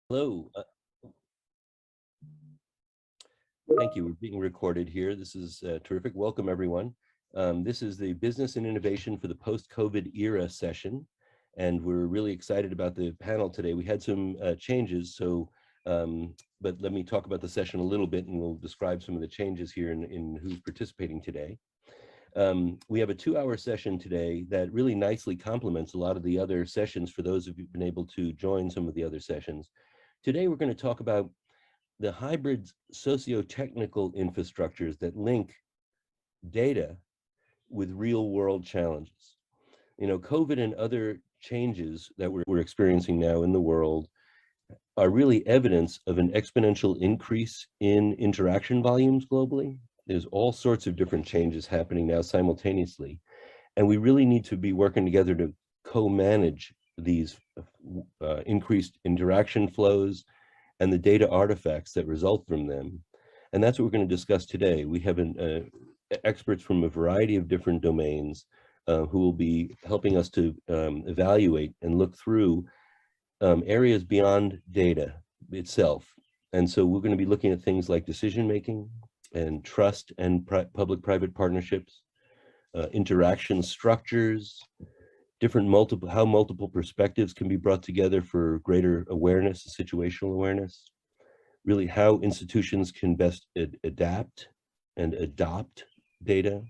Hello. Thank you. We're being recorded here. This is terrific. Welcome, everyone. This is the Business and Innovation for the Post-COVID Era session, and we're really excited about the panel today. We had some changes, but let me talk about the session a little bit, and we'll describe some of the changes here in who's participating today. We have a 2-hour session today that really nicely complements a lot of the other sessions for those of you who've been able to join some of the other sessions. Today, we're going to talk about the hybrid socio-technical infrastructures that link data with real-world challenges. You know, COVID and other changes that we're experiencing now in the world are really evidence of an exponential increase in interaction volumes globally. There's all sorts of different changes happening now simultaneously, and we really need to be working together to co-manage these increased interaction flows and the data artifacts that result from them. And that's what we're going to discuss today. We have experts from a variety of different domains who will be helping us to evaluate and look through areas beyond data itself. And so we're going to be looking at things like decision-making and trust and public-private partnerships, interaction structures, how multiple perspectives can be brought together for greater awareness, situational awareness, really how institutions can best adapt and adopt data,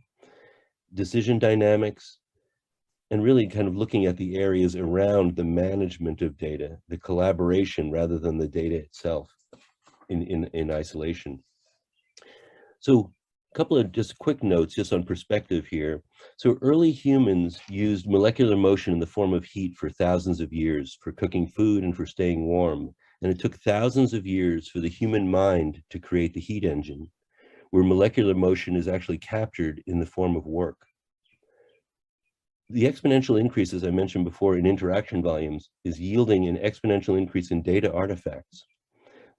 decision dynamics, and really kind of looking at the areas around the management of data, the collaboration rather than the data itself in isolation. So a couple of just quick notes just on perspective here. So early humans used molecular motion in the form of heat for thousands of years for cooking food and for staying warm. And it took thousands of years for the human mind to create the heat engine, where molecular motion is actually captured in the form of work. The exponential increase, as I mentioned before, in interaction volumes is yielding an exponential increase in data artifacts.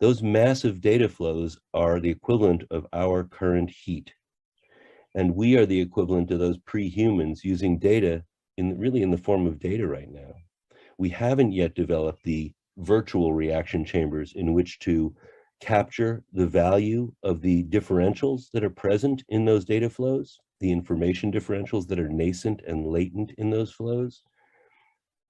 Those massive data flows are the equivalent of our current heat. And we are the equivalent of those pre-humans using data really in the form of data right now. We haven't yet developed the virtual reaction chambers in which to capture the value of the differentials that are present in those data flows, the information differentials that are nascent and latent in those flows.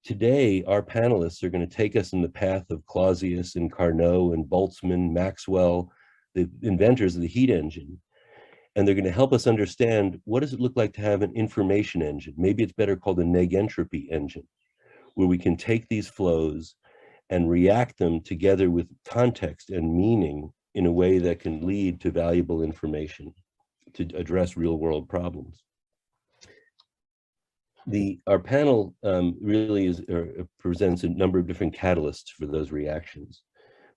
Today, our panelists are going to take us in the path of Clausius and Carnot and Boltzmann, Maxwell, the inventors of the heat engine. And they're going to help us understand, what does it look like to have an information engine? Maybe it's better called a negentropy engine, where we can take these flows and react them together with context and meaning in a way that can lead to valuable information to address real world problems. Our panel really presents a number of different catalysts for those reactions,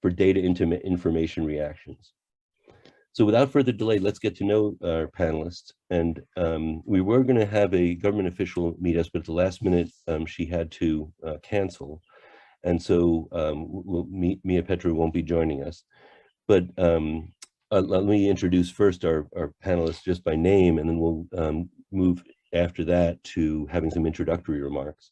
for data into information reactions. So without further delay, let's get to know our panelists. And we were going to have a government official meet us, but at the last minute, she had to cancel. And so Mia Petru won't be joining us. But let me introduce first our panelists just by name, and then we'll move after that to having some introductory remarks.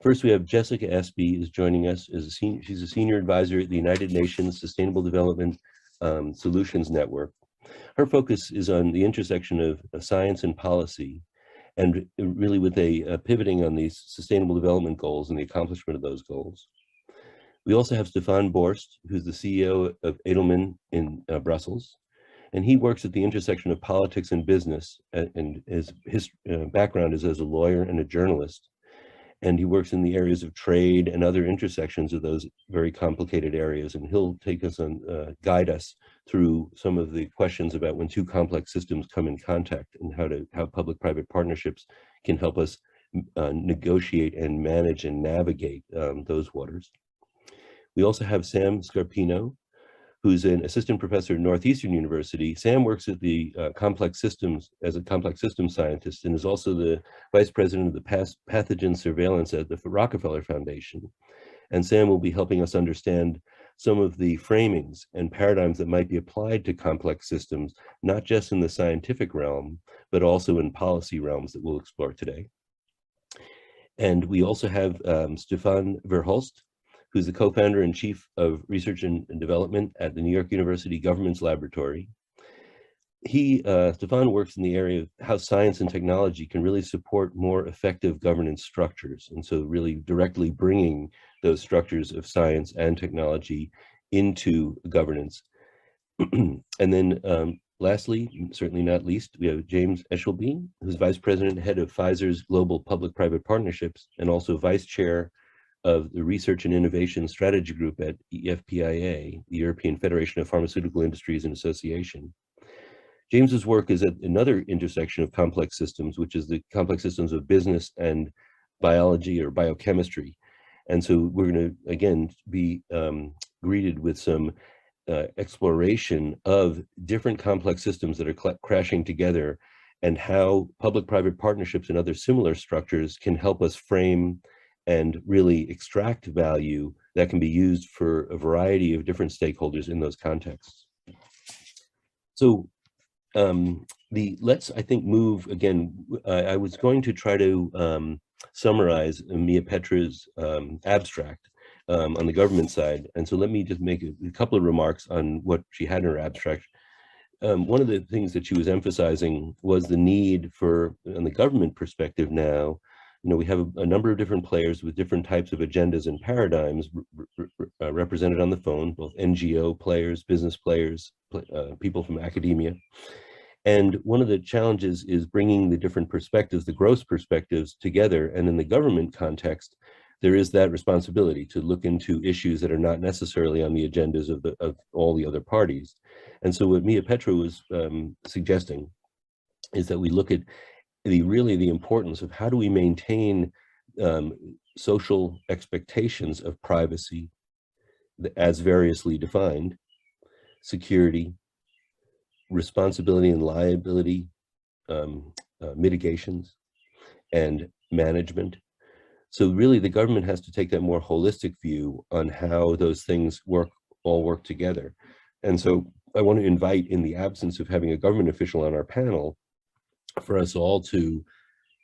First, we have Jessica Espey is joining us. She's a senior advisor at the United Nations Sustainable Development Solutions Network. Her focus is on the intersection of science and policy, and really with a pivoting on these sustainable development goals and the accomplishment of those goals. We also have Stefan Borst, who's the CEO of Edelman in Brussels, and he works at the intersection of politics and business, and his background is as a lawyer and a journalist. And he works in the areas of trade and other intersections of those very complicated areas. And he'll take us on, guide us through some of the questions about when two complex systems come in contact and how public-private partnerships can help us negotiate and manage and navigate those waters. We also have Sam Scarpino, who's an assistant professor at Northeastern University. Sam works at the complex systems as a complex systems scientist and is also the vice president of the pathogen surveillance at the Rockefeller Foundation. And Sam will be helping us understand some of the framings and paradigms that might be applied to complex systems, not just in the scientific realm, but also in policy realms that we'll explore today. And we also have Stefan Verhulst, who's the co-founder and chief of research and development at the New York University Government's Laboratory. Stefan works in the area of how science and technology can really support more effective governance structures. And so really directly bringing those structures of science and technology into governance. And then lastly, certainly not least, we have James Eshelby, who's Vice President and Head of Pfizer's Global Public-Private Partnerships, and also Vice Chair of the Research and Innovation Strategy Group at EFPIA, the European Federation of Pharmaceutical Industries and Association. James's work is at another intersection of complex systems, which is the complex systems of business and biology or biochemistry. And so we're going to, again, be greeted with some exploration of different complex systems that are crashing together and how public-private partnerships and other similar structures can help us frame and really extract value that can be used for a variety of different stakeholders in those contexts. So let's, I think, move again. I was going to try to summarize Mia Petra's abstract on the government side. And so let me just make a couple of remarks on what she had in her abstract. One of the things that she was emphasizing was the need for, on the government perspective now, we have a number of different players with different types of agendas and paradigms represented on the phone, both NGO players, business players, people from academia. And one of the challenges is bringing the different perspectives, the gross perspectives together. And in the government context, there is that responsibility to look into issues that are not necessarily on the agendas of all the other parties. And so what Mia Petra was suggesting is that we look at the importance of how do we maintain social expectations of privacy as variously defined, security, responsibility and liability mitigations, and management. So really the government has to take that more holistic view on how those things all work together. And so I want to invite, in the absence of having a government official on our panel, for us all to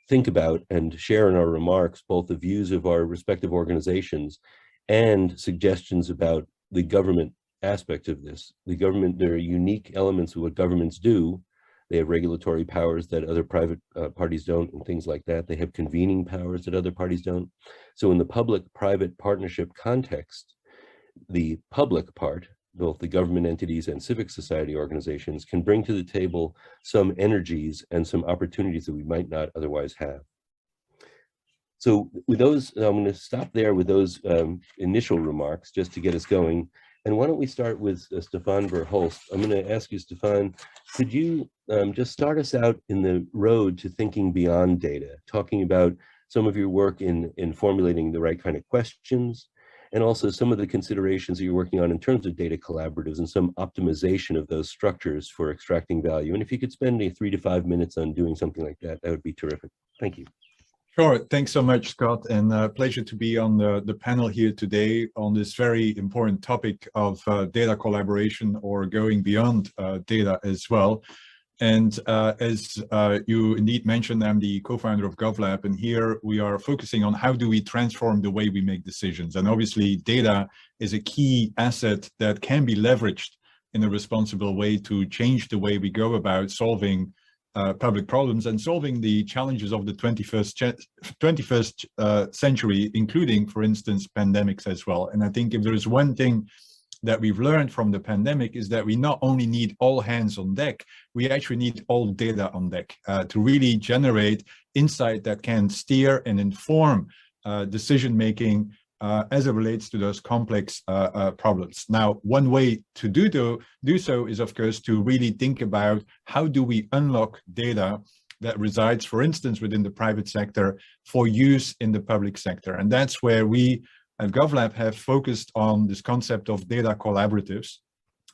think about and share in our remarks both the views of our respective organizations and suggestions about the government aspect of this. The government, there are unique elements of what governments do. They have regulatory powers that other private parties don't, and things like that. They have convening powers that other parties don't. So in the public-private partnership context, the public part, both the government entities and civic society organizations, can bring to the table some energies and some opportunities that we might not otherwise have. So with those, I'm going to stop there with those initial remarks just to get us going. And why don't we start with Stefan Verhulst. I'm going to ask you, Stefan, could you just start us out in the road to thinking beyond data, talking about some of your work in formulating the right kind of questions, and also some of the considerations that you're working on in terms of data collaboratives and some optimization of those structures for extracting value. And if you could spend 3 to 5 minutes on doing something like that, that would be terrific. Thank you. Sure. Thanks so much, Scott, and pleasure to be on the panel here today on this very important topic of data collaboration, or going beyond data as well. And as you indeed mentioned, I'm the co-founder of GovLab, and here we are focusing on how do we transform the way we make decisions. And obviously data is a key asset that can be leveraged in a responsible way to change the way we go about solving public problems and solving the challenges of the 21st century, including, for instance, pandemics as well. And I think if there is one thing that we've learned from the pandemic is that we not only need all hands on deck, we actually need all data on deck to really generate insight that can steer and inform decision-making as it relates to those complex problems. Now, one way to do so is, of course, to really think about how do we unlock data that resides, for instance, within the private sector for use in the public sector. And that's where we at GovLab have focused on this concept of data collaboratives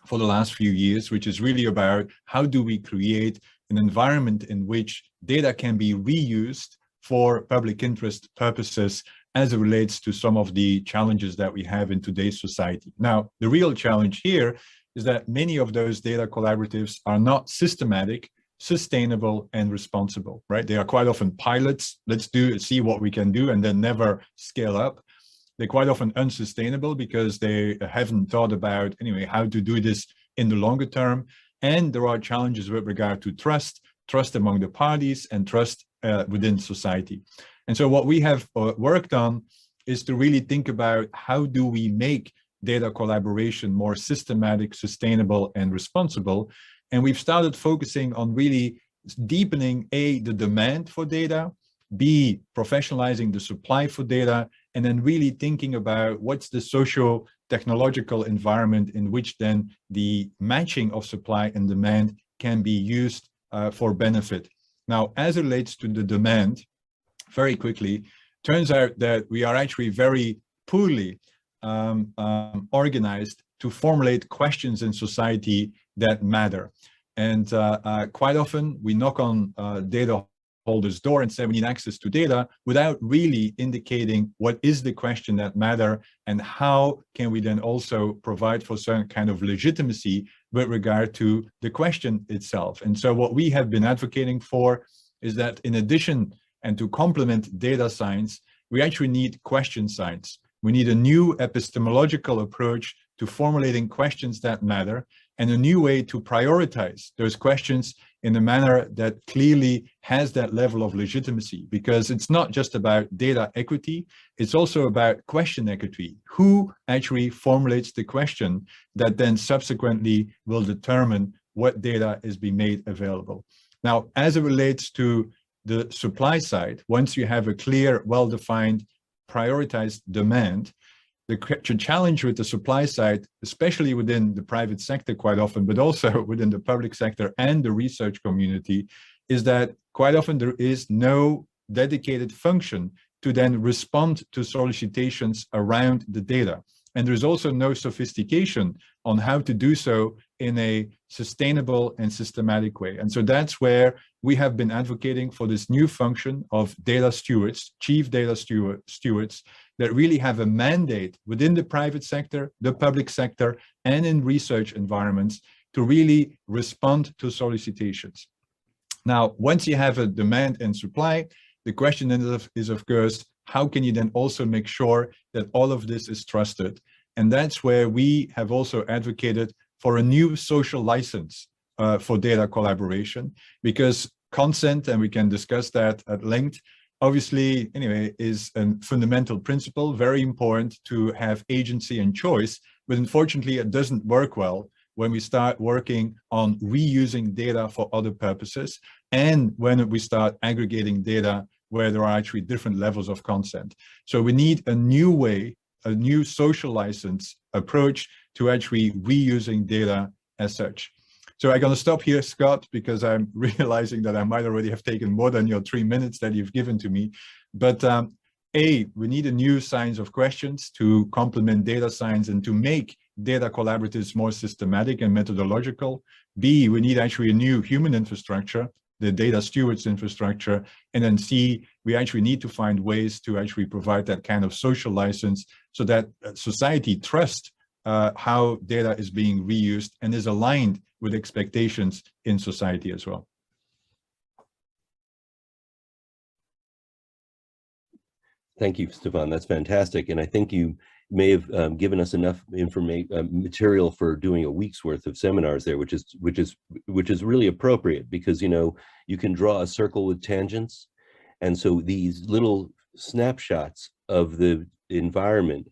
for the last few years, which is really about how do we create an environment in which data can be reused for public interest purposes as it relates to some of the challenges that we have in today's society. Now, the real challenge here is that many of those data collaboratives are not systematic, sustainable, and responsible, right? They are quite often pilots. Let's see what we can do, and then never scale up. they're quite often unsustainable because they haven't thought about, anyway, how to do this in the longer term. And there are challenges with regard to trust among the parties, and trust within society. And so what we have worked on is to really think about how do we make data collaboration more systematic, sustainable, and responsible. And we've started focusing on really deepening A, the demand for data, B, professionalizing the supply for data, and then really thinking about what's the socio-technological environment in which then the matching of supply and demand can be used for benefit. Now, as it relates to the demand, very quickly, turns out that we are actually very poorly organized to formulate questions in society that matter. And quite often we knock on data holders' door and say we need access to data without really indicating what is the question that matter and how can we then also provide for certain kind of legitimacy with regard to the question itself. And so what we have been advocating for is that in addition and to complement data science, we actually need question science. We need a new epistemological approach to formulating questions that matter, and a new way to prioritize those questions in a manner that clearly has that level of legitimacy, because it's not just about data equity, it's also about question equity. Who actually formulates the question that then subsequently will determine what data is being made available? Now, as it relates to the supply side, once you have a clear, well-defined, prioritized demand, the challenge with the supply side, especially within the private sector quite often, but also within the public sector and the research community, is that quite often there is no dedicated function to then respond to solicitations around the data. And there's also no sophistication on how to do so in a sustainable and systematic way. And so that's where we have been advocating for this new function of data stewards, chief data stewards, that really have a mandate within the private sector, the public sector, and in research environments to really respond to solicitations. Now, once you have a demand and supply, the question then is of course, how can you then also make sure that all of this is trusted? And that's where we have also advocated for a new social license for data collaboration, because consent, and we can discuss that at length, obviously, anyway, is a fundamental principle, very important to have agency and choice, but unfortunately it doesn't work well when we start working on reusing data for other purposes, and when we start aggregating data where there are actually different levels of consent. So we need a new way, a new social license approach to actually reusing data as such. So I'm going to stop here, Scott, because I'm realizing that I might already have taken more than your 3 minutes that you've given to me. But A, we need a new science of questions to complement data science and to make data collaboratives more systematic and methodological. B, we need actually a new human infrastructure, the data stewards infrastructure. And then C, we actually need to find ways to actually provide that kind of social license so that society trusts how data is being reused and is aligned with expectations in society as well. Thank you, Stefan. That's fantastic. And I think you may have given us enough material for doing a week's worth of seminars there, which is really appropriate, because you can draw a circle with tangents, and so these little snapshots of the environment,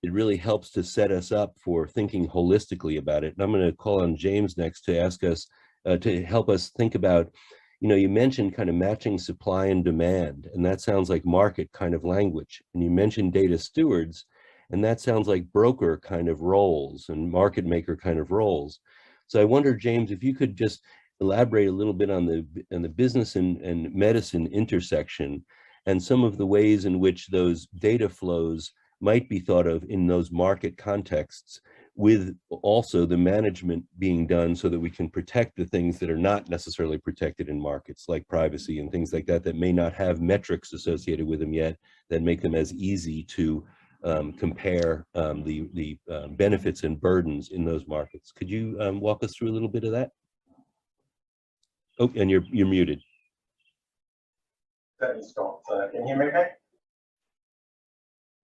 it really helps to set us up for thinking holistically about it. And I'm going to call on James next to ask us to help us think about, you mentioned kind of matching supply and demand, and that sounds like market kind of language. And you mentioned data stewards, and that sounds like broker kind of roles and market maker kind of roles. So I wonder, James, if you could just elaborate a little bit on the business and medicine intersection and some of the ways in which those data flows might be thought of in those market contexts, with also the management being done so that we can protect the things that are not necessarily protected in markets, like privacy and things like that, that may not have metrics associated with them yet, that make them as easy to compare the benefits and burdens in those markets. Could you walk us through a little bit of that? Oh, and you're muted. Certainly, Scott. Can you hear me okay?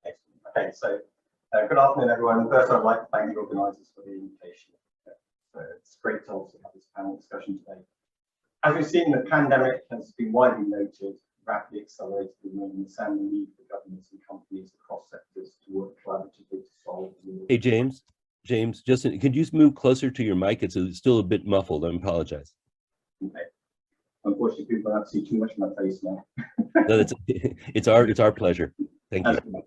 Excellent, Okay, so good afternoon, everyone. First, I'd like to thank the organisers for the invitation. So it's great to also have this panel discussion today. As we've seen, the pandemic has been widely noted, rapidly accelerated the movements and the need for governments and companies across sectors to work collaboratively to solve. Hey, James, Justin, could you move closer to your mic? It's still a bit muffled. I apologize. Okay. Unfortunately, people don't see too much of my face now. No, it's our pleasure. Thank you.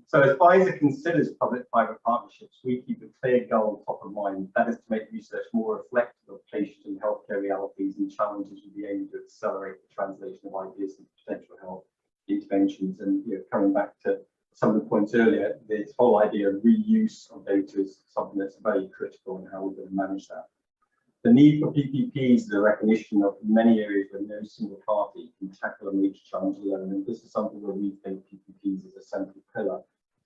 So as Pfizer considers public-private partnerships, we keep a clear goal top of mind. That is to make research more reflective of patient and healthcare realities and challenges with the aim to accelerate the translation of ideas and potential health interventions. And coming back to some of the points earlier, this whole idea of reuse of data is something that's very critical in how we're going to manage that. The need for PPPs is a recognition of many areas where no single party can tackle a major challenge alone. And this is something where we think PPPs is a central pillar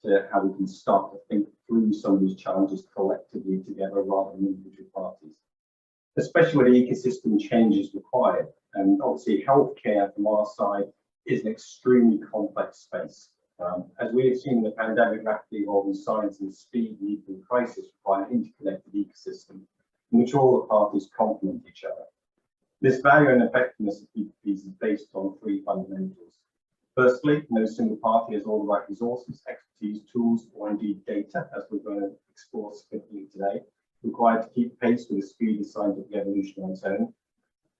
to how we can start to think through some of these challenges collectively together rather than individual parties. Especially where the ecosystem change is required. And obviously healthcare from our side is an extremely complex space. As we have seen in the pandemic, rapidly evolving science and speed need and crisis require an interconnected ecosystem in which all the parties complement each other. This value and effectiveness of PPPs is based on three fundamentals. Firstly, no single party has all the right resources, expertise, tools, or indeed data, as we're going to explore significantly today, required to keep pace with the speed of scientific evolution on its own.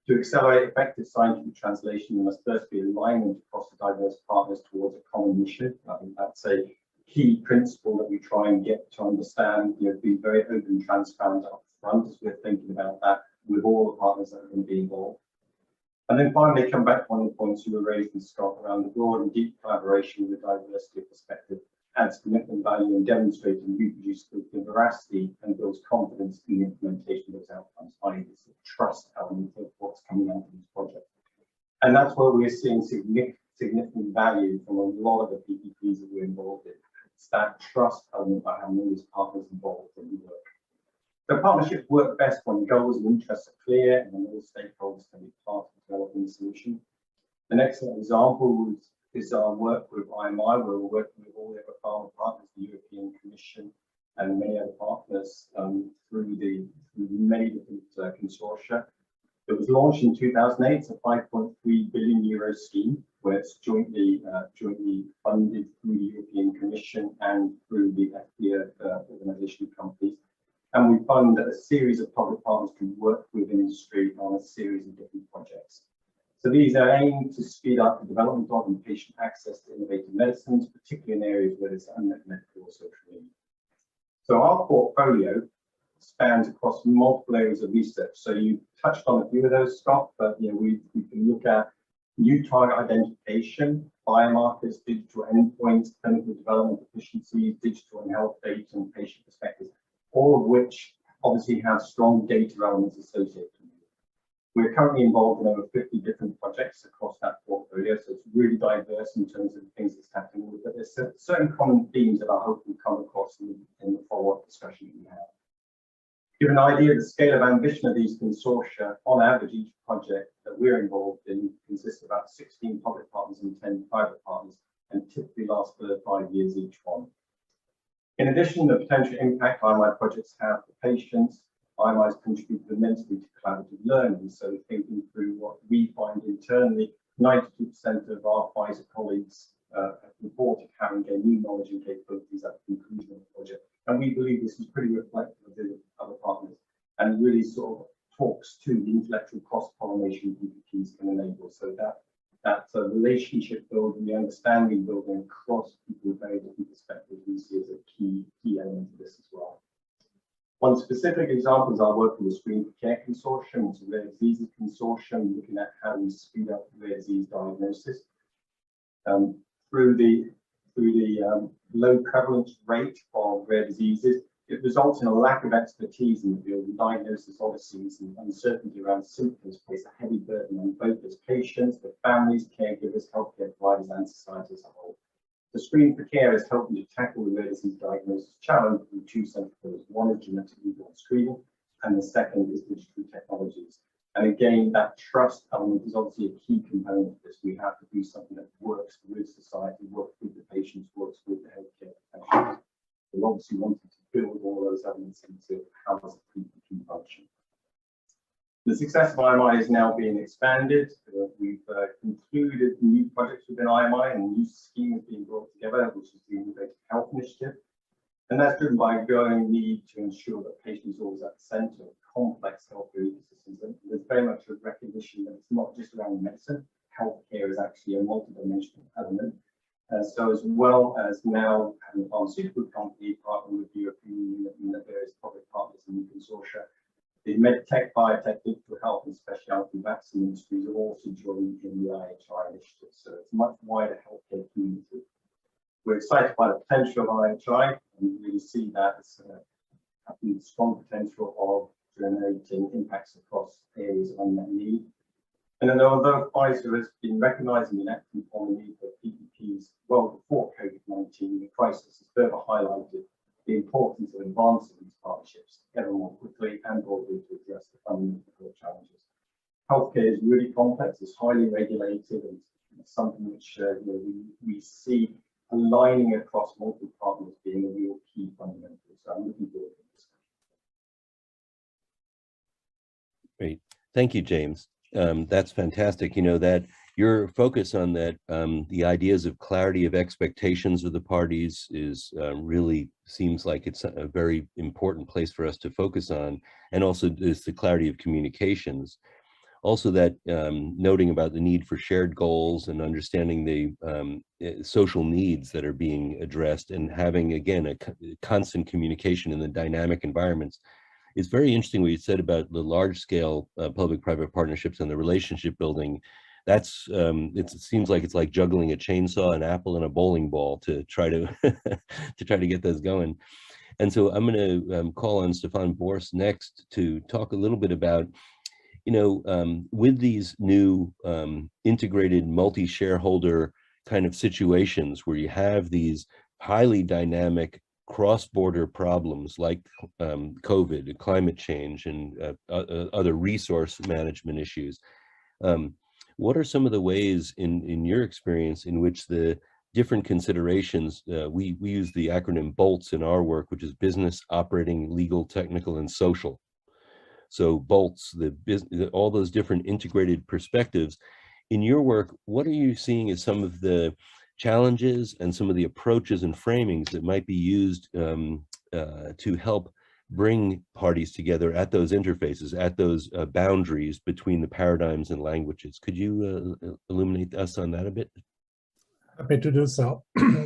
To accelerate effective scientific translation, there must first be alignment across the diverse partners towards a common mission. I think that's a key principle that we try and get to understand, be very open and transparent up front as we're thinking about that with all the partners that are going to be involved. And then finally, come back to one of the points you were raising, Scott, around the broad and deep collaboration with a diversity of perspective adds commitment, value, and demonstrating reproducibility and veracity and builds confidence in the implementation of those outcomes, i.e. this trust element of what's coming out of this project. And that's where we're seeing significant value from a lot of the PPPs that we're involved in. It's that trust element by having all these partners involved in the work. So partnerships work best when goals and interests are clear and when all stakeholders can be part of developing the solution. An excellent example is our work with IMI, where we're working with all the other pharma partners, the European Commission, and many other partners through many different consortia. It was launched in 2008. It's a 5.3 billion euro scheme where it's jointly funded through the European Commission and through the EFPIA organisation of companies. And we fund a series of public partners can work with industry on a series of different projects. So these are aimed to speed up the development of and patient access to innovative medicines, particularly in areas where there's unmet medical or social need. So our portfolio spans across multiple areas of research. So you touched on a few of those, Scott, but we can look at new target identification, biomarkers, digital endpoints, clinical development efficiencies, digital and health data, and patient perspectives, all of which obviously have strong data elements associated with it. We're currently involved in over 50 different projects across that portfolio, so it's really diverse in terms of the things that's happening with it. But there's certain common themes that I hope will come across in the follow-up discussion we have. To give an idea of the scale of ambition of these consortia, on average, each project that we're involved in consists of about 16 public partners and 10 private partners, and typically lasts for 5 years each one. In addition, the potential impact IMI projects have for patients, IMIs contribute immensely to collaborative learning. So thinking through what we find internally, 92% of our Pfizer colleagues have reported having gained new knowledge and capabilities at the conclusion of the project. And we believe this is pretty reflective of the other partners and really sort of talks to the intellectual cross-pollination PPPs can enable. So that relationship building, the understanding building across people with very different perspectives, we see as a key element of this as well. One specific example is our work with the Screen for Care Consortium, which is a rare diseases consortium, looking at how we speed up rare disease diagnosis. Through the low prevalence rate of rare diseases, it results in a lack of expertise in the field, and diagnosis odysseys and uncertainty around symptoms place a heavy burden on both as patients, their families, caregivers, healthcare providers, and society as a whole. The Screen for Care is helping to tackle the rare disease diagnosis challenge with two central pillars. One is genetic newborn screening, and the second is digital technologies. And again, that trust element is obviously a key component of this. We have to do something that works with society, work we're obviously wanting to build all those elements into how does a PPP function. The success of IMI is now being expanded. We've concluded new projects within IMI, and a new scheme is being brought together, which is the Innovative Health Initiative. And that's driven by a growing need to ensure that patients are always at the centre of complex healthcare ecosystems. And there's very much a recognition that it's not just around medicine. Healthcare is actually a multidimensional element. So as well as now having a pharmaceutical company partnering with the European Union and the various public partners in the consortia, the medtech, biotech, digital health and specialty vaccine industries are also joining in the IHI initiative. So it's a much wider healthcare community. We're excited by the potential of IHI, and we really see that as having strong potential of generating impacts across areas of unmet need. And then although Pfizer has been recognizing and acting on the need for PPPs well before COVID-19, the crisis has further highlighted the importance of advancing these partnerships ever more quickly and broadly to address the fundamental challenges. Healthcare is really complex, it's highly regulated, and it's something which we see aligning across multiple partners being a real key fundamental. So I'm looking forward to this. Great. Thank you, James. That's fantastic. You know, that your focus on that, the ideas of clarity of expectations of the parties is really seems like it's a very important place for us to focus on, and also is the clarity of communications. Also that noting about the need for shared goals and understanding the social needs that are being addressed, and having, again, a constant communication in the dynamic environments. It's very interesting what you said about the large-scale public-private partnerships and the relationship building. That's it seems like it's like juggling a chainsaw, an apple, and a bowling ball to try to to try to get those going. And so I'm going to call on Stefan Borst next to talk a little bit about, you know, with these new integrated multi-shareholder kind of situations where you have these highly dynamic cross-border problems like COVID, climate change, and other resource management issues. What are some of the ways in your experience in which the different considerations, we use the acronym BOLTS in our work, which is business, operating, legal, technical, and social. So BOLTS, all those different integrated perspectives. In your work, what are you seeing as some of the challenges and some of the approaches and framings that might be used to help bring parties together at those interfaces, at those boundaries between the paradigms and languages? Could you illuminate us on that a bit? Happy to do so.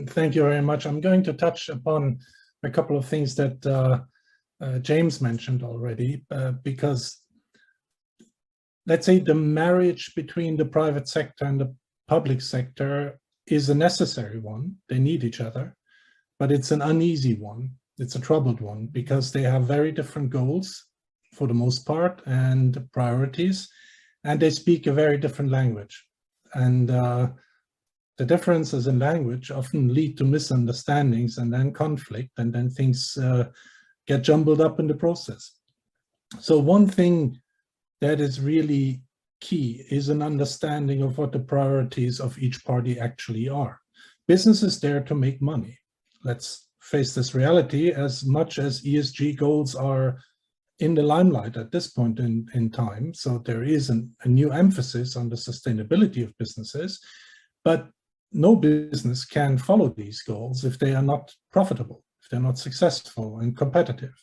Thank you very much. I'm going to touch upon a couple of things that James mentioned already, because let's say the marriage between the private sector and the public sector is a necessary one. They need each other, but it's an uneasy one. It's a troubled one because they have very different goals for the most part and priorities, and they speak a very different language. And the differences in language often lead to misunderstandings and then conflict, and then things get jumbled up in the process. So one thing that is really key is an understanding of what the priorities of each party actually are. Business is there to make money. Let's face this reality. As much as ESG goals are in the limelight at this point in time, so there is a new emphasis on the sustainability of businesses, but no business can follow these goals if they are not profitable, if they're not successful and competitive.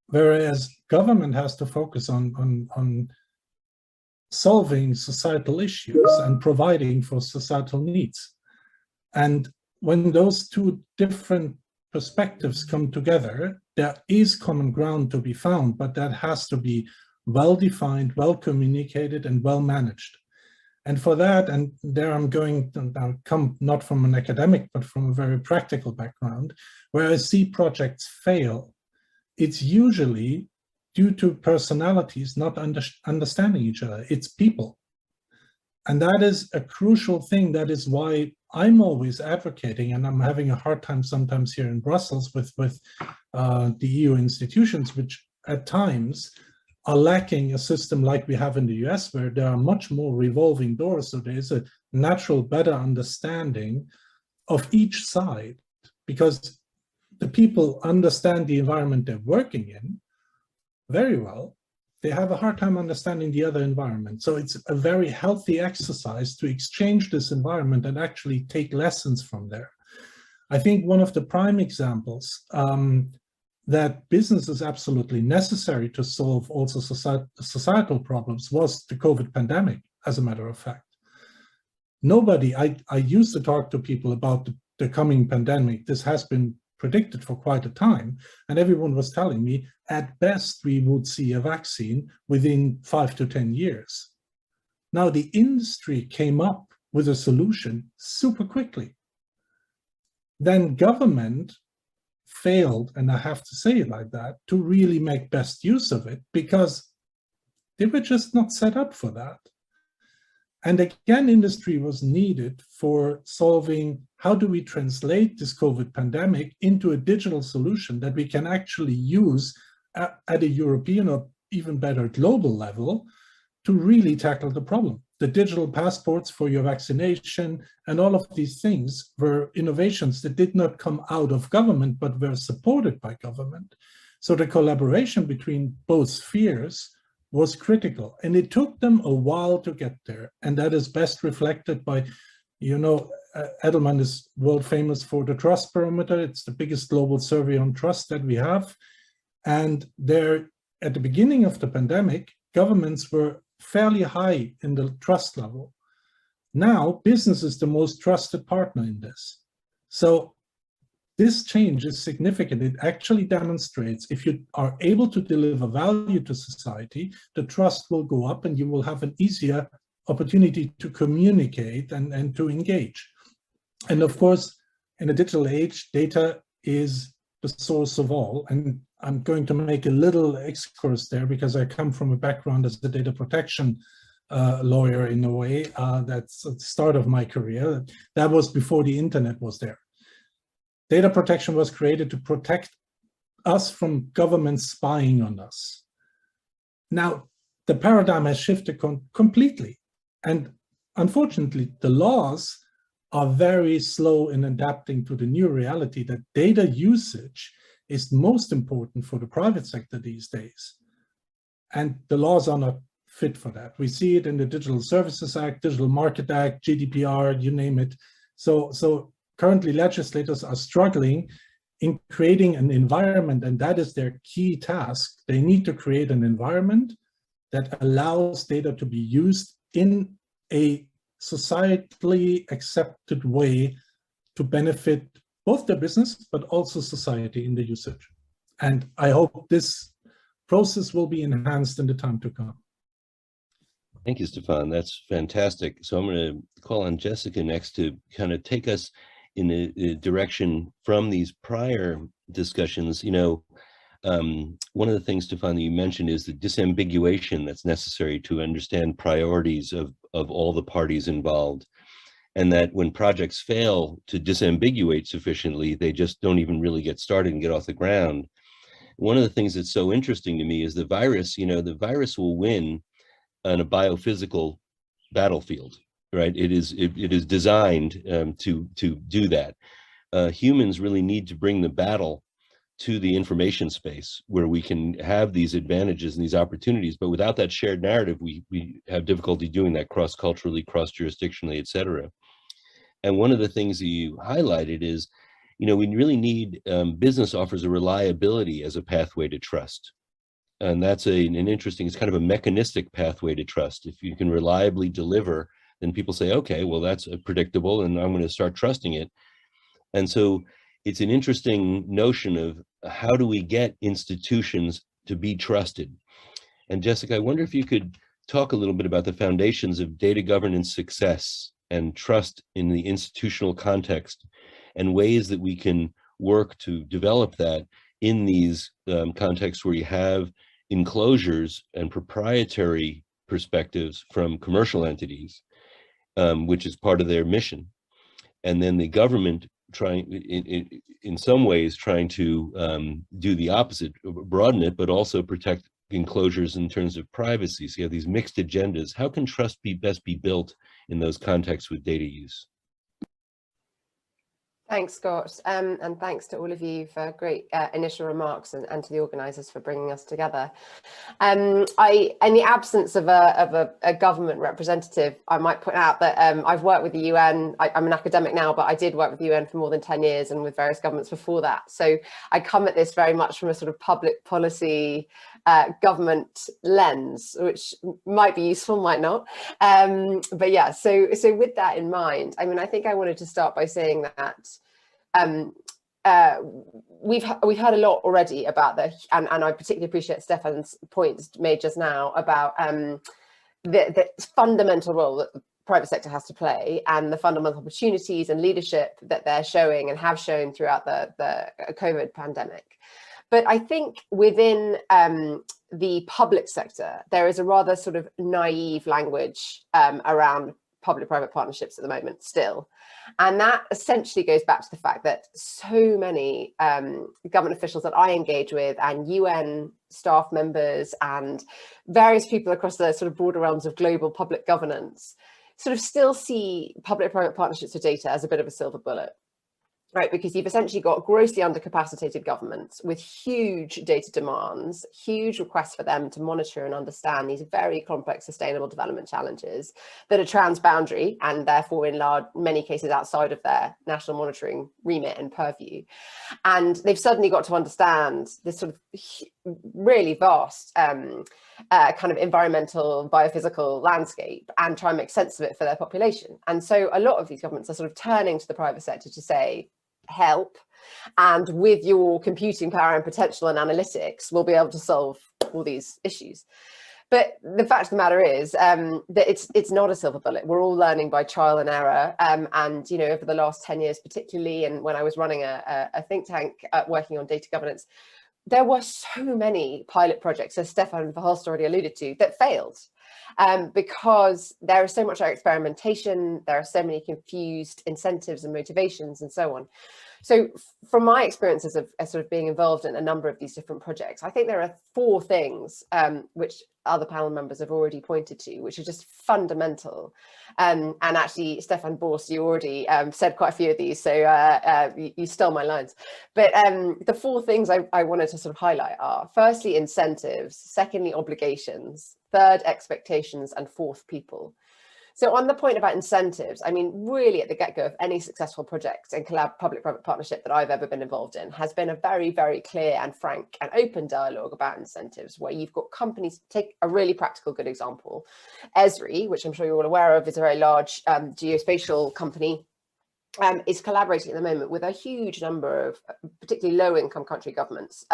Whereas government has to focus on solving societal issues and providing for societal needs. And when those two different perspectives come together, there is common ground to be found, but that has to be well defined, well communicated, and well managed. And for that, and there I'm going to come not from an academic, but from a very practical background, where I see projects fail, it's usually due to personalities not understanding each other. It's people. And that is a crucial thing. That is why I'm always advocating, and I'm having a hard time sometimes here in Brussels with the EU institutions, which at times are lacking a system like we have in the US, where there are much more revolving doors. So there's a natural, better understanding of each side, because the people understand the environment they're working in very well, they have a hard time understanding the other environment. So it's a very healthy exercise to exchange this environment and actually take lessons from there. I think one of the prime examples that business is absolutely necessary to solve also societal problems was the COVID pandemic, as a matter of fact. Nobody, I used to talk to people about the coming pandemic. This has been predicted for quite a time, and everyone was telling me at best we would see a vaccine within 5 to 10 years. Now the industry came up with a solution super quickly. Then government failed, and I have to say it like that, to really make best use of it because they were just not set up for that. And again, industry was needed for solving how do we translate this COVID pandemic into a digital solution that we can actually use at a European or even better global level to really tackle the problem. The digital passports for your vaccination and all of these things were innovations that did not come out of government, but were supported by government. So the collaboration between both spheres was critical, and it took them a while to get there. And that is best reflected by, you know, Edelman is world famous for the trust barometer. It's the biggest global survey on trust that we have. And there, at the beginning of the pandemic, governments were fairly high in the trust level. Now, business is the most trusted partner in this. So this change is significant. It actually demonstrates if you are able to deliver value to society, the trust will go up and you will have an easier opportunity to communicate and to engage. And of course, in a digital age, data is the source of all. And I'm going to make a little excursus there because I come from a background as a data protection lawyer in a way. That's at the start of my career. That was before the internet was there. Data protection was created to protect us from government spying on us. Now, the paradigm has shifted completely. And unfortunately, the laws are very slow in adapting to the new reality that data usage is most important for the private sector these days. And the laws are not fit for that. We see it in the Digital Services Act, Digital Market Act, GDPR, you name it. So currently legislators are struggling in creating an environment, and that is their key task. They need to create an environment that allows data to be used in a societally accepted way to benefit both their business, but also society in the usage. And I hope this process will be enhanced in the time to come. Thank you, Stefan. That's fantastic. So I'm going to call on Jessica next to kind of take us in a direction from these prior discussions. You know, one of the things, Stefan, that you mentioned is the disambiguation that's necessary to understand priorities of all the parties involved. And that when projects fail to disambiguate sufficiently, they just don't even really get started and get off the ground. One of the things that's so interesting to me is the virus, you know, the virus will win on a biophysical battlefield, right? It is designed to do that. Humans really need to bring the battle to the information space where we can have these advantages and these opportunities, but without that shared narrative, we have difficulty doing that cross-culturally, cross-jurisdictionally, et cetera. And one of the things that you highlighted is, you know, we really need business offers a reliability as a pathway to trust. And that's an interesting, it's kind of a mechanistic pathway to trust. If you can reliably deliver, then people say, okay, well, that's predictable and I'm going to start trusting it. And so it's an interesting notion of how do we get institutions to be trusted? And Jessica, I wonder if you could talk a little bit about the foundations of data governance success and trust in the institutional context and ways that we can work to develop that in these contexts where you have enclosures and proprietary perspectives from commercial entities, which is part of their mission. And then the government trying, in some ways, trying to do the opposite, broaden it, but also protect enclosures in terms of privacy. So you have these mixed agendas. How can trust best be built in those contexts with data use? Thanks, Scott, and thanks to all of you for great initial remarks, and to the organisers for bringing us together. In the absence of a government representative, I might point out that I've worked with the UN. I'm an academic now, but I did work with the UN for more than 10 years and with various governments before that. So I come at this very much from a sort of public policy government lens, which might be useful, might not. But yeah, so with that in mind, I mean, I think I wanted to start by saying that we've heard a lot already about and I particularly appreciate Stefan's points made just now about the fundamental role that the private sector has to play, and the fundamental opportunities and leadership that they're showing and have shown throughout the COVID pandemic. But I think within the public sector, there is a rather sort of naive language around public-private partnerships at the moment still. And that essentially goes back to the fact that so many government officials that I engage with, and UN staff members and various people across the sort of broader realms of global public governance, sort of still see public-private partnerships for data as a bit of a silver bullet. Right, because you've essentially got grossly undercapacitated governments with huge data demands, huge requests for them to monitor and understand these very complex sustainable development challenges that are transboundary and therefore in many cases outside of their national monitoring remit and purview. And they've suddenly got to understand this sort of really vast kind of environmental, biophysical landscape and try and make sense of it for their population. And so a lot of these governments are sort of turning to the private sector to say, help, and with your computing power and potential and analytics, we'll be able to solve all these issues. But the fact of the matter is that it's not a silver bullet. We're all learning by trial and error. And, you know, over the last 10 years, particularly, and when I was running a think tank working on data governance, there were so many pilot projects, as Stefan and Verhulst already alluded to, that failed. Because there is so much experimentation, there are so many confused incentives and motivations and so on. So from my experiences of sort of being involved in a number of these different projects, I think there are 4 things which other panel members have already pointed to, which are just fundamental. And actually, Stefan, Borst, you already said quite a few of these, so you stole my lines. But the 4 things I wanted to sort of highlight are, firstly, incentives, secondly, obligations, third, expectations, and fourth, people. So on the point about incentives, I mean, really at the get-go of any successful project and public-private partnership that I've ever been involved in has been a very, very clear and frank and open dialogue about incentives, where you've got companies. Take a really practical good example. Esri, which I'm sure you're all aware of, is a very large geospatial company, is collaborating at the moment with a huge number of particularly low-income country governments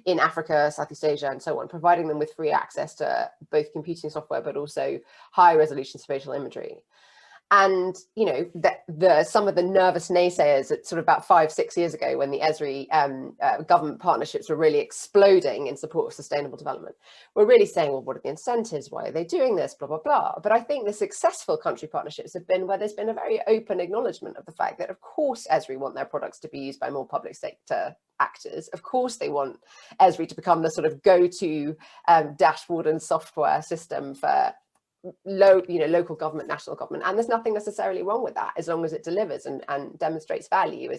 in Africa, Southeast Asia, and so on, providing them with free access to both computing software, but also high-resolution spatial imagery. And, you know, some of the nervous naysayers at sort of about 5-6 years ago, when the Esri government partnerships were really exploding in support of sustainable development, were really saying, well, what are the incentives? Why are they doing this? Blah, blah, blah. But I think the successful country partnerships have been where there's been a very open acknowledgement of the fact that, of course, Esri want their products to be used by more public sector actors. Of course, they want Esri to become the sort of go-to dashboard and software system for local government, national government, and there's nothing necessarily wrong with that as long as it delivers and demonstrates value,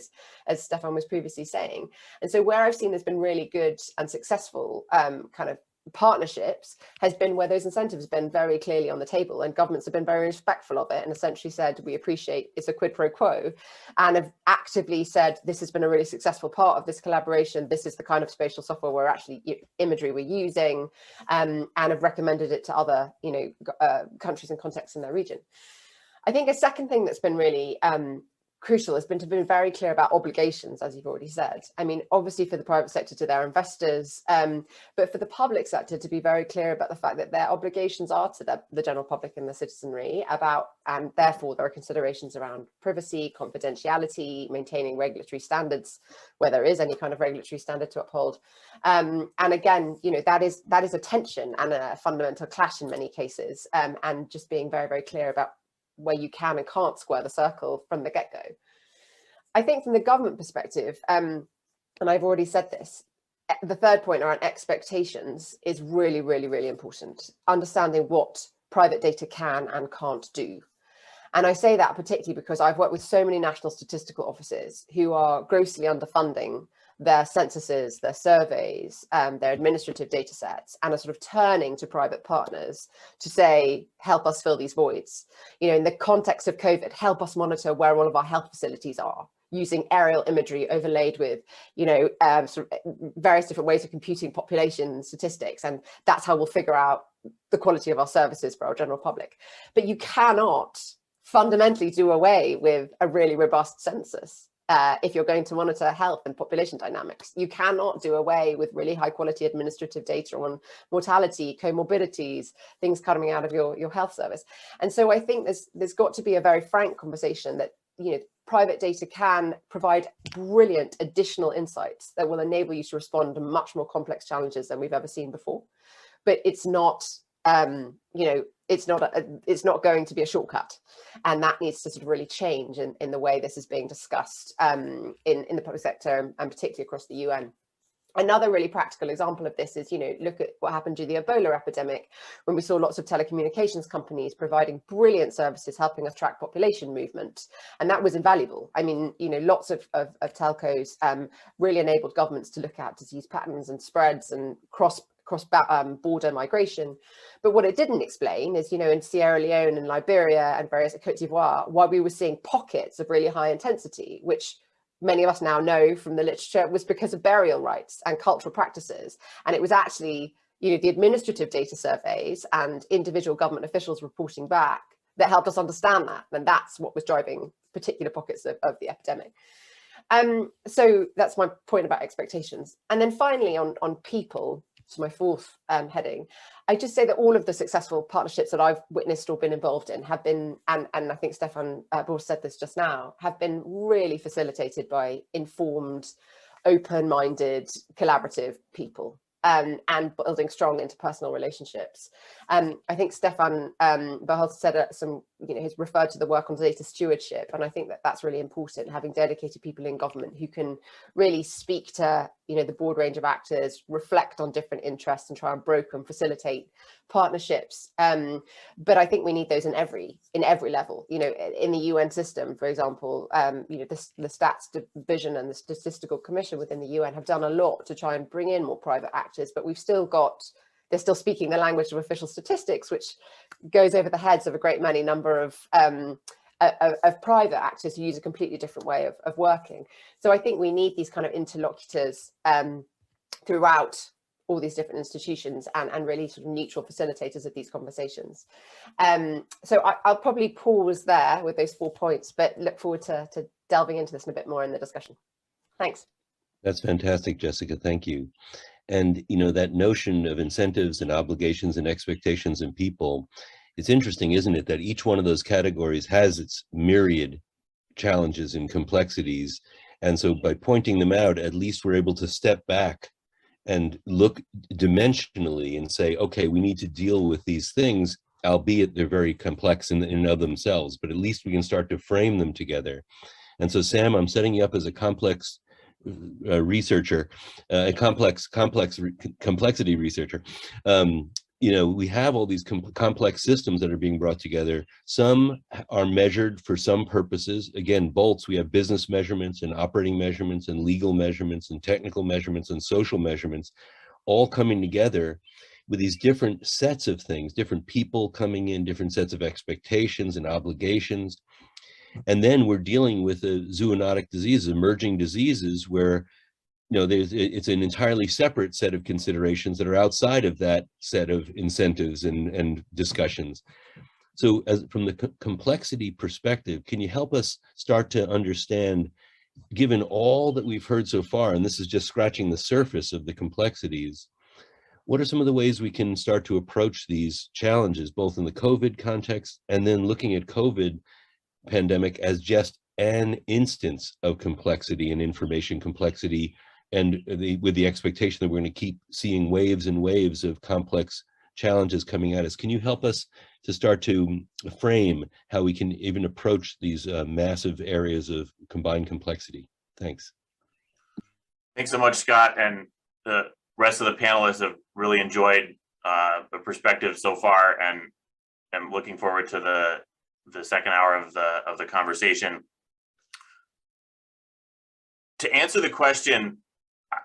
as Stefan was previously saying. And so where I've seen there's been really good and successful kind of partnerships has been where those incentives have been very clearly on the table, and governments have been very respectful of it and essentially said, we appreciate it's a quid pro quo, and have actively said, this has been a really successful part of this collaboration, this is the kind of spatial software we're actually imagery we're using, and have recommended it to other countries and contexts in their region. I think a second thing that's been really crucial has been to be very clear about obligations, as you've already said. I mean, obviously for the private sector to their investors, but for the public sector to be very clear about the fact that their obligations are to the general public and the citizenry about, and therefore there are considerations around privacy, confidentiality, maintaining regulatory standards, where there is any kind of regulatory standard to uphold. And again, you know, that is a tension and a fundamental clash in many cases, and just being very, very clear about where you can and can't square the circle from the get-go. I think from the government perspective, and I've already said this, the third point around expectations is really, really, really important. Understanding what private data can and can't do. And I say that particularly because I've worked with so many national statistical offices who are grossly underfunding their censuses, their surveys, their administrative data sets, and are sort of turning to private partners to say, help us fill these voids. You know, in the context of COVID, help us monitor where all of our health facilities are, using aerial imagery overlaid with, you know, sort of various different ways of computing population statistics. And that's how we'll figure out the quality of our services for our general public. But you cannot fundamentally do away with a really robust census. If you're going to monitor health and population dynamics, you cannot do away with really high quality administrative data on mortality, comorbidities, things coming out of your health service. And so I think there's got to be a very frank conversation that, you know, private data can provide brilliant additional insights that will enable you to respond to much more complex challenges than we've ever seen before. But it's not, you know, it's not going to be a shortcut, and that needs to sort of really change in the way this is being discussed in the public sector, and particularly across the UN. Another really practical example of this is, you know, look at what happened during the Ebola epidemic, when we saw lots of telecommunications companies providing brilliant services helping us track population movement, and that was invaluable. I mean, you know, lots of telcos really enabled governments to look at disease patterns and spreads and cross-border migration. But what it didn't explain is, you know, in Sierra Leone and Liberia and various Cote d'Ivoire, why we were seeing pockets of really high intensity, which many of us now know from the literature was because of burial rites and cultural practices. And it was actually, you know, the administrative data surveys and individual government officials reporting back that helped us understand that. And that's what was driving particular pockets of the epidemic. So that's my point about expectations. And then finally on people, to my fourth heading, I just say that all of the successful partnerships that I've witnessed or been involved in have been, and I think Stefan Borst said this just now, have been really facilitated by informed, open-minded, collaborative people. And building strong interpersonal relationships. I think Stefan Verhulst said some, you know, he's referred to the work on data stewardship, and I think that that's really important, having dedicated people in government who can really speak to, you know, the broad range of actors, reflect on different interests and try and broker and facilitate partnerships. But I think we need those in every level, you know, in the UN system, for example, you know, the stats division and the statistical commission within the UN have done a lot to try and bring in more private actors, but we've still got, they're still speaking the language of official statistics, which goes over the heads of a great many number of private actors who use a completely different way of working. So I think we need these kind of interlocutors throughout all these different institutions and really sort of neutral facilitators of these conversations. So I'll probably pause there with those 4 points, but look forward to delving into this in a bit more in the discussion. Thanks. That's fantastic, Jessica. Thank you. And, you know, that notion of incentives and obligations and expectations in people, it's interesting, isn't it, that each one of those categories has its myriad challenges and complexities. And so by pointing them out, at least we're able to step back and look dimensionally and say, okay, we need to deal with these things, albeit they're very complex in and of themselves, but at least we can start to frame them together. And so, Sam, I'm setting you up as a complex researcher, a complexity researcher. You know, we have all these complex systems that are being brought together. Some are measured for some purposes. Again, bolts, we have business measurements and operating measurements and legal measurements and technical measurements and social measurements, all coming together with these different sets of things, different people coming in, different sets of expectations and obligations. And then we're dealing with a zoonotic disease, emerging diseases where, you know, it's an entirely separate set of considerations that are outside of that set of incentives and discussions. So from the complexity perspective, can you help us start to understand, given all that we've heard so far, and this is just scratching the surface of the complexities, what are some of the ways we can start to approach these challenges, both in the COVID context and then looking at COVID pandemic as just an instance of complexity and information complexity, and with the expectation that we're going to keep seeing waves and waves of complex challenges coming at us? Can you help us to start to frame how we can even approach these massive areas of combined complexity? Thanks. Thanks so much, Scott, and the rest of the panelists have really enjoyed the perspective so far, and I'm looking forward to the the second hour of the conversation. To answer the question,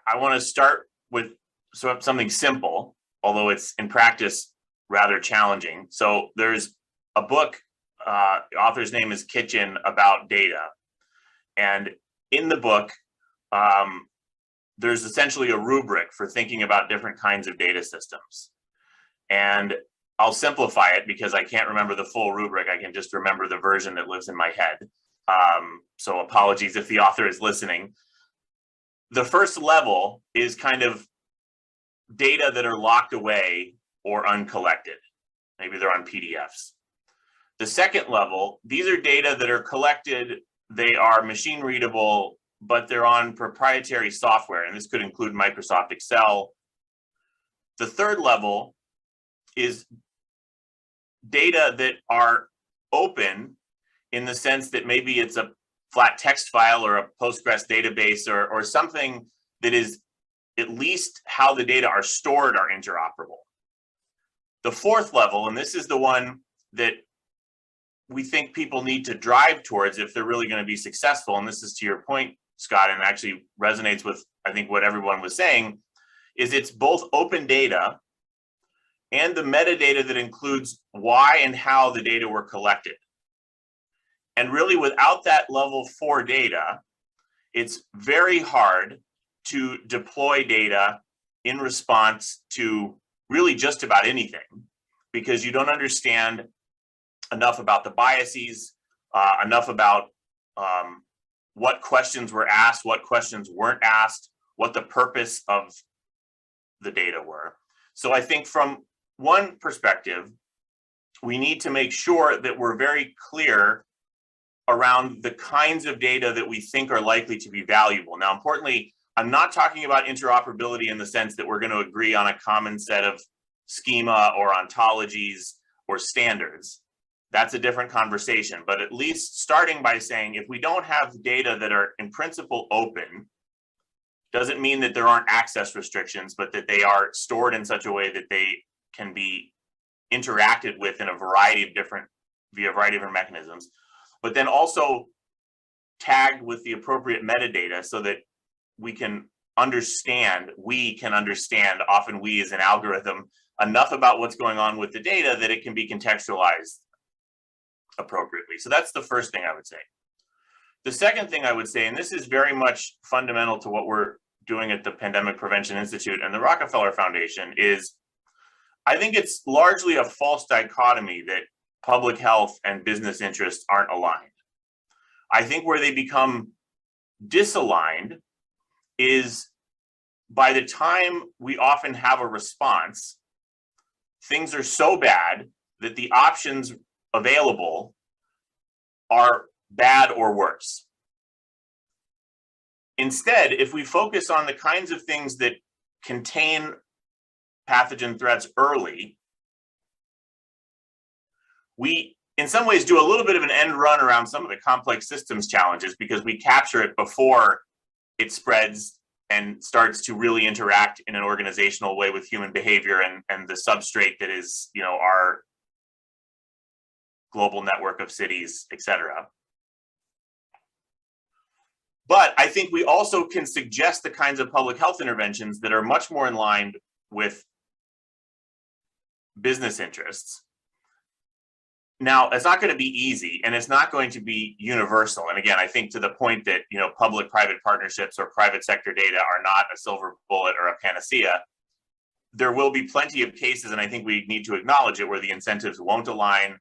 I want to start with something simple, although it's in practice rather challenging. So there's a book, the author's name is Kitchen, about data. And in the book, there's essentially a rubric for thinking about different kinds of data systems. And I'll simplify it because I can't remember the full rubric. I can just remember the version that lives in my head. So apologies if the author is listening. The first level is kind of data that are locked away or uncollected. Maybe they're on PDFs. The second level, these are data that are collected. They are machine readable, but they're on proprietary software, and this could include Microsoft Excel. The third level is data that are open in the sense that maybe it's a flat text file or a Postgres database or something that is at least how the data are stored are interoperable. The fourth level, and this is the one that we think people need to drive towards if they're really going to be successful, and this is to your point, Scott, and actually resonates with, I think, what everyone was saying, is it's both open data and the metadata that includes why and how the data were collected. And really, without that level 4 data, it's very hard to deploy data in response to really just about anything, because you don't understand enough about the biases, enough about what questions were asked, what questions weren't asked, what the purpose of the data were. So I think from one perspective, we need to make sure that we're very clear around the kinds of data that we think are likely to be valuable. Now, importantly, I'm not talking about interoperability in the sense that we're going to agree on a common set of schema or ontologies or standards. That's a different conversation, but at least starting by saying, if we don't have data that are in principle open, doesn't mean that there aren't access restrictions, but that they are stored in such a way that they can be interacted with in a variety of different mechanisms, but then also tagged with the appropriate metadata so that we can understand, often we as an algorithm, enough about what's going on with the data that it can be contextualized appropriately. So that's the first thing I would say. The second thing I would say, and this is very much fundamental to what we're doing at the Pandemic Prevention Institute and the Rockefeller Foundation, is I think it's largely a false dichotomy that public health and business interests aren't aligned. I think where they become disaligned is by the time we often have a response, things are so bad that the options available are bad or worse. Instead, if we focus on the kinds of things that contain pathogen threats early, we in some ways do a little bit of an end run around some of the complex systems challenges because we capture it before it spreads and starts to really interact in an organizational way with human behavior and the substrate that is, our global network of cities, et cetera. But I think we also can suggest the kinds of public health interventions that are much more in line with business interests. Now, it's not going to be easy and it's not going to be universal. And again, I think to the point that, public-private partnerships or private sector data are not a silver bullet or a panacea, there will be plenty of cases, and I think we need to acknowledge it, where the incentives won't align,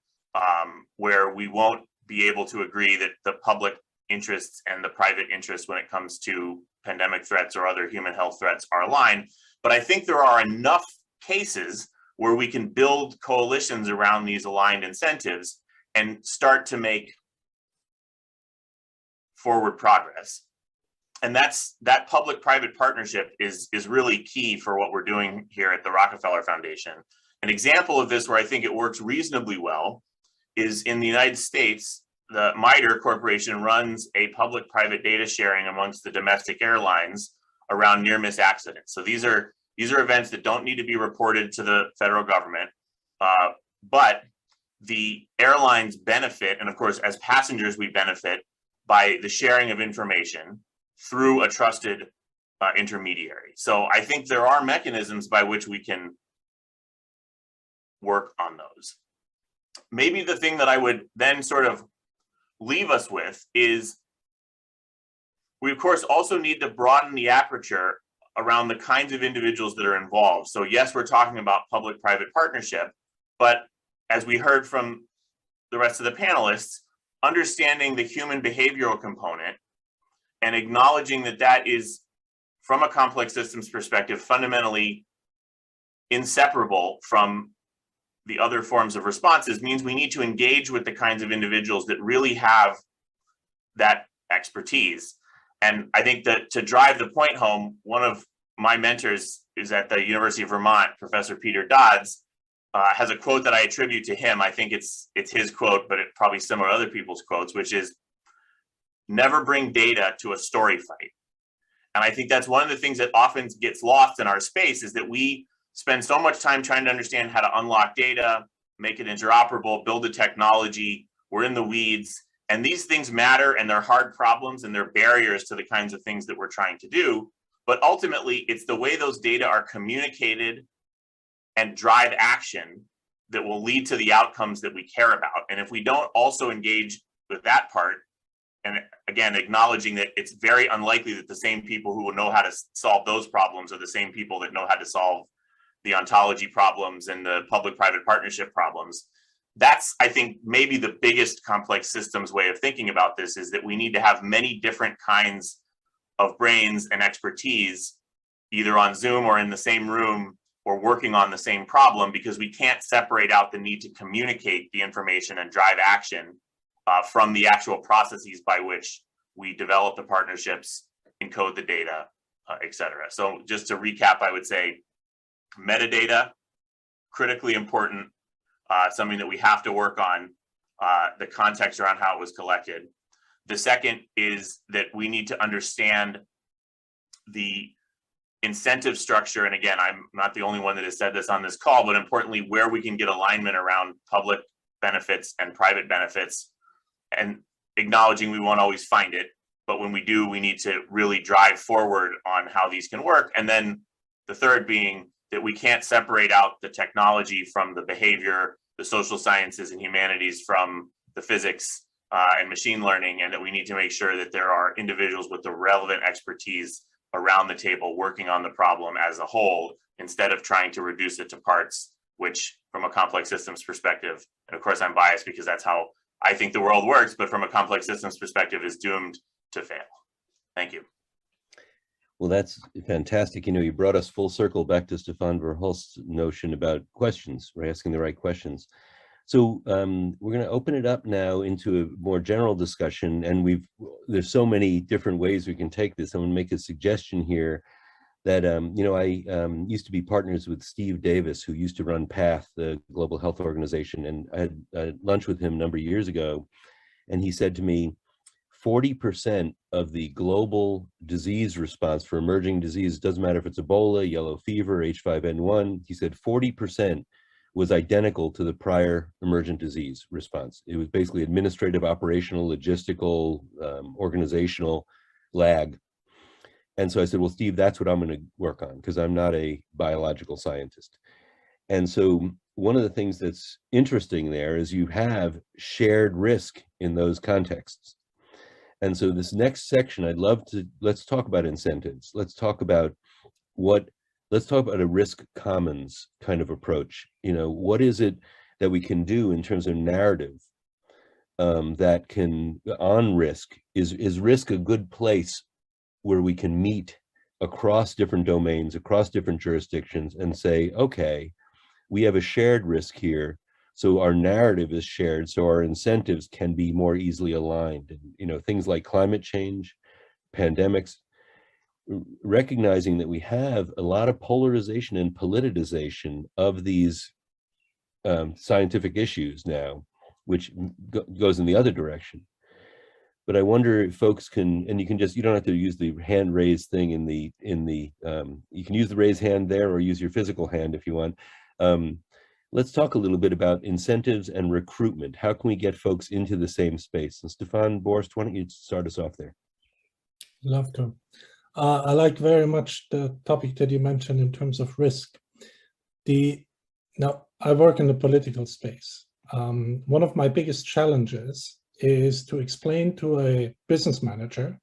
where we won't be able to agree that the public interests and the private interests when it comes to pandemic threats or other human health threats are aligned. But I think there are enough cases where we can build coalitions around these aligned incentives and start to make forward progress. And that public-private partnership is really key for what we're doing here at the Rockefeller Foundation. An example of this where I think it works reasonably well is in the United States. The MITRE Corporation runs a public-private data sharing amongst the domestic airlines around near-miss accidents. So these are events that don't need to be reported to the federal government, but the airlines benefit, and of course, as passengers, we benefit by the sharing of information through a trusted intermediary. So I think there are mechanisms by which we can work on those. Maybe the thing that I would then sort of leave us with is we, of course, also need to broaden the aperture around the kinds of individuals that are involved. So yes, we're talking about public-private partnership, but as we heard from the rest of the panelists, understanding the human behavioral component and acknowledging that that is, from a complex systems perspective, fundamentally inseparable from the other forms of responses, means we need to engage with the kinds of individuals that really have that expertise. And I think that to drive the point home, one of my mentors is at the University of Vermont, Professor Peter Dodds, has a quote that I attribute to him. I think it's his quote, but it's probably similar to other people's quotes, which is, never bring data to a story fight. And I think that's one of the things that often gets lost in our space, is that we spend so much time trying to understand how to unlock data, make it interoperable, build the technology. We're in the weeds, and these things matter, and they're hard problems, and they're barriers to the kinds of things that we're trying to do. But ultimately, it's the way those data are communicated and drive action that will lead to the outcomes that we care about. And if we don't also engage with that part, and again, acknowledging that it's very unlikely that the same people who will know how to solve those problems are the same people that know how to solve the ontology problems and the public-private partnership problems. That's, I think, maybe the biggest complex systems way of thinking about this, is that we need to have many different kinds of brains and expertise, either on Zoom or in the same room or working on the same problem, because we can't separate out the need to communicate the information and drive action from the actual processes by which we develop the partnerships, encode the data, et cetera. So just to recap, I would say metadata, critically important, something that we have to work on, the context around how it was collected. The second is that we need to understand the incentive structure. And again, I'm not the only one that has said this on this call, but importantly, where we can get alignment around public benefits and private benefits, and acknowledging we won't always find it, but when we do, we need to really drive forward on how these can work. And then the third being that we can't separate out the technology from the behavior, the social sciences and humanities from the physics and machine learning, and that we need to make sure that there are individuals with the relevant expertise around the table working on the problem as a whole, instead of trying to reduce it to parts, which from a complex systems perspective, and of course I'm biased because that's how I think the world works, but from a complex systems perspective is doomed to fail. Thank you. Well, that's fantastic. You know, you brought us full circle back to Stefan Verhulst's notion about questions. We're asking the right questions. So we're going to open it up now into a more general discussion, and there's so many different ways we can take this. I'm going to make a suggestion here that, you know, I used to be partners with Steve Davis, who used to run PATH, the Global Health Organization, and I had lunch with him a number of years ago, and he said to me, 40% of the global disease response for emerging disease, doesn't matter if it's Ebola, yellow fever, H5N1, he said 40% was identical to the prior emergent disease response. It was basically administrative, operational, logistical, organizational lag. And so I said, well, Steve, that's what I'm going to work on, because I'm not a biological scientist. And so one of the things that's interesting there is you have shared risk in those contexts. And so this next section, let's talk about incentives. Let's talk about a risk commons kind of approach. You know, what is it that we can do in terms of narrative that can, on risk, is risk a good place where we can meet across different domains, across different jurisdictions, and say, okay, we have a shared risk here. So our narrative is shared, so our incentives can be more easily aligned. And, you know, things like climate change, pandemics, recognizing that we have a lot of polarization and politicization of these scientific issues now, which goes in the other direction. But I wonder if folks can, and you don't have to use the hand raise thing you can use the raise hand there or use your physical hand if you want. Let's talk a little bit about incentives and recruitment. How can we get folks into the same space? And Stefan, Borst, why don't you start us off there? Love to. I like very much the topic that you mentioned in terms of risk. Now, I work in the political space. One of my biggest challenges is to explain to a business manager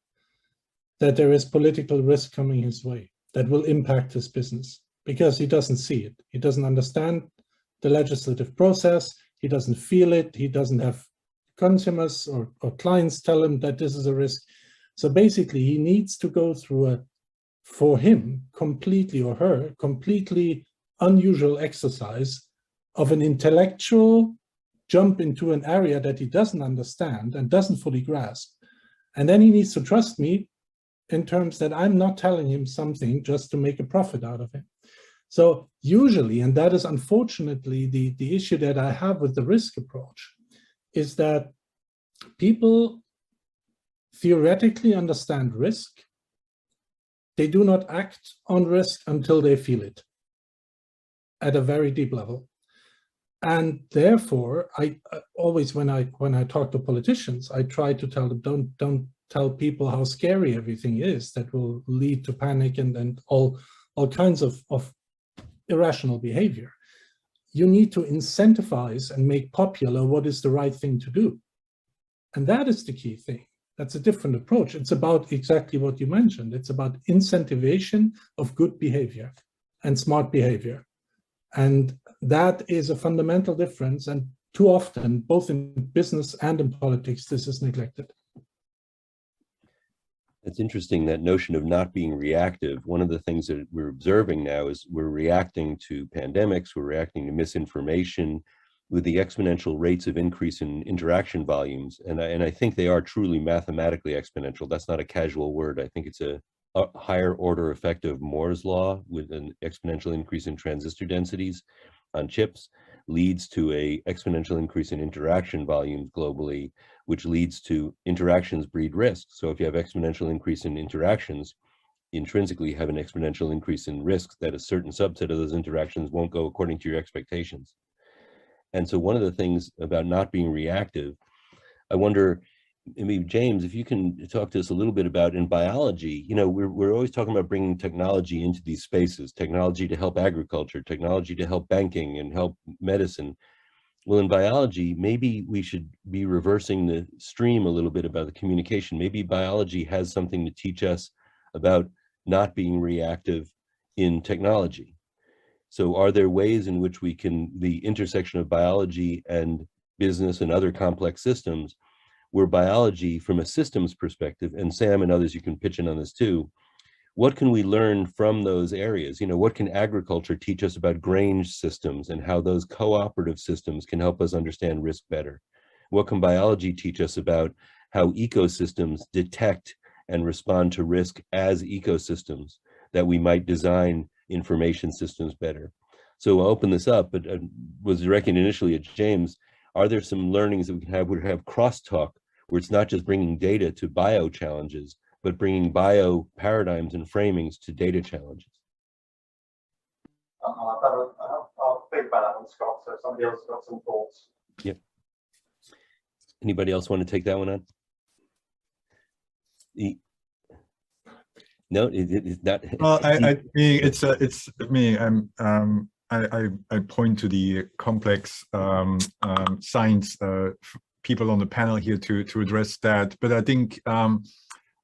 that there is political risk coming his way that will impact his business, because he doesn't see it. He doesn't understand the legislative process. He doesn't feel it. He doesn't have consumers or clients tell him that this is a risk. So basically, he needs to go through a, for him, completely, or her, completely unusual exercise of an intellectual jump into an area that he doesn't understand and doesn't fully grasp. And then he needs to trust me in terms that I'm not telling him something just to make a profit out of it. So usually, and that is unfortunately the issue that I have with the risk approach, is that people theoretically understand risk. They do not act on risk until they feel it at a very deep level. And therefore, I always, when I talk to politicians, I try to tell them, don't tell people how scary everything is that will lead to panic and all kinds of irrational behavior. You need to incentivize and make popular what is the right thing to do. And that is the key thing. That's a different approach. It's about exactly what you mentioned. It's about incentivization of good behavior and smart behavior. And that is a fundamental difference. And too often, both in business and in politics, this is neglected. It's interesting, that notion of not being reactive. One of the things that we're observing now is we're reacting to pandemics, we're reacting to misinformation with the exponential rates of increase in interaction volumes. And I think they are truly mathematically exponential. That's not a casual word. I think it's a higher order effect of Moore's law, with an exponential increase in transistor densities on chips leads to a exponential increase in interaction volumes globally, which leads to interactions breed risk. So if you have exponential increase in interactions, intrinsically have an exponential increase in risks that a certain subset of those interactions won't go according to your expectations. And so one of the things about not being reactive, I wonder, maybe James, if you can talk to us a little bit about, in biology, you know, we're always talking about bringing technology into these spaces, technology to help agriculture, technology to help banking and help medicine. Well, in biology, maybe we should be reversing the stream a little bit about the communication. Maybe biology has something to teach us about not being reactive in technology. So are there ways in which we can, the intersection of biology and business and other complex systems, where biology from a systems perspective, and Sam and others, you can pitch in on this too, what can we learn from those areas? You know, what can agriculture teach us about grange systems and how those cooperative systems can help us understand risk better? What can biology teach us about how ecosystems detect and respond to risk as ecosystems, that we might design information systems better? So I'll open this up, but I was directing initially at James. Are there some learnings that we can have crosstalk, where it's not just bringing data to bio challenges, but bringing bio paradigms and framings to data challenges? I'll think about that one, Scott, so if somebody else has got some thoughts. Yep. Anybody else want to take that one on? No, it's not. Well, I mean, it's me. I point to the complex science people on the panel here to address that. But I think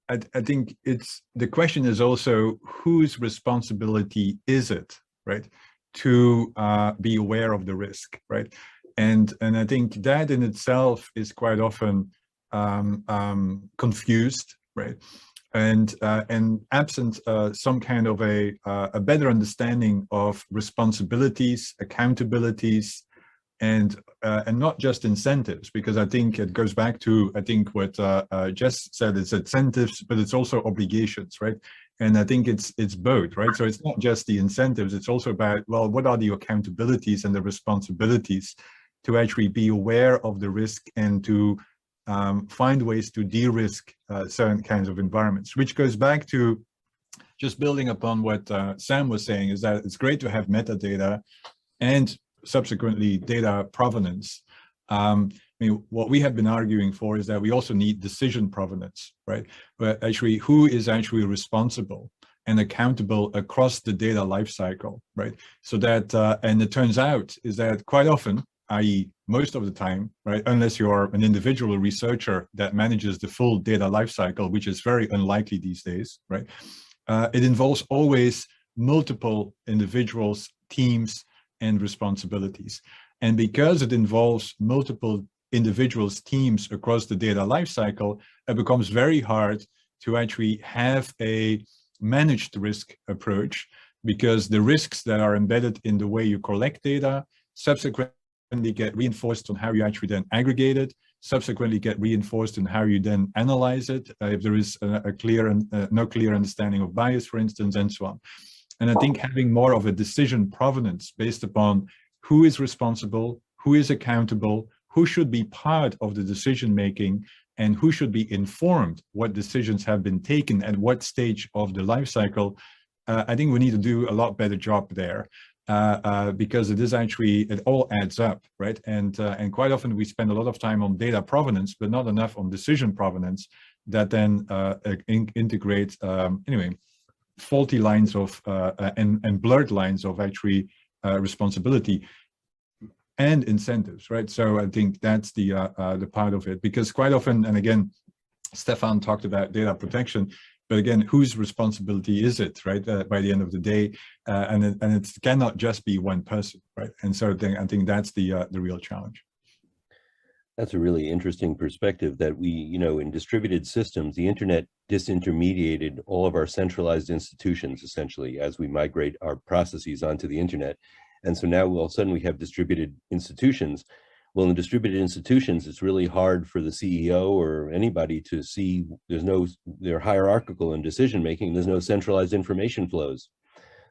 I think it's, the question is also, whose responsibility is it, right, to be aware of the risk, right? And I think that in itself is quite often confused, right? And absent some kind of a better understanding of responsibilities, accountabilities, and not just incentives, because I think it goes back to, I think what Jess said, it's incentives, but it's also obligations, right? And I think it's both, right? So it's not just the incentives, it's also about, well, what are the accountabilities and the responsibilities to actually be aware of the risk and to find ways to de-risk certain kinds of environments, which goes back to just building upon what Sam was saying, is that it's great to have metadata and subsequently data provenance. I mean, what we have been arguing for is that we also need decision provenance, right? But actually, who is actually responsible and accountable across the data lifecycle, right? So that, and it turns out is that quite often, i.e. most of the time, right, unless you're an individual researcher that manages the full data lifecycle, which is very unlikely these days, right? It involves always multiple individuals, teams, and responsibilities. And because it involves multiple individuals, teams across the data lifecycle, it becomes very hard to actually have a managed risk approach, because the risks that are embedded in the way you collect data subsequently get reinforced on how you actually then aggregate it, subsequently get reinforced in how you then analyze it, if there is a clear and no clear understanding of bias, for instance, and so on. And I think having more of a decision provenance based upon who is responsible, who is accountable, who should be part of the decision making, and who should be informed what decisions have been taken at what stage of the life cycle, I think we need to do a lot better job there. Because it is actually, it all adds up, right? And quite often we spend a lot of time on data provenance, but not enough on decision provenance that then integrate, anyway, faulty lines of, and blurred lines of actually responsibility and incentives, right? So I think that's the part of it, because quite often, and again, Stefan talked about data protection, but again, whose responsibility is it, right? By the end of the day, and it cannot just be one person, right? And so I think that's the real challenge. That's a really interesting perspective, that we, you know, in distributed systems, the internet disintermediated all of our centralized institutions, essentially, as we migrate our processes onto the internet. And so now all of a sudden we have distributed institutions. Well, in distributed institutions, it's really hard for the CEO or anybody to see, they're hierarchical in decision making, there's no centralized information flows.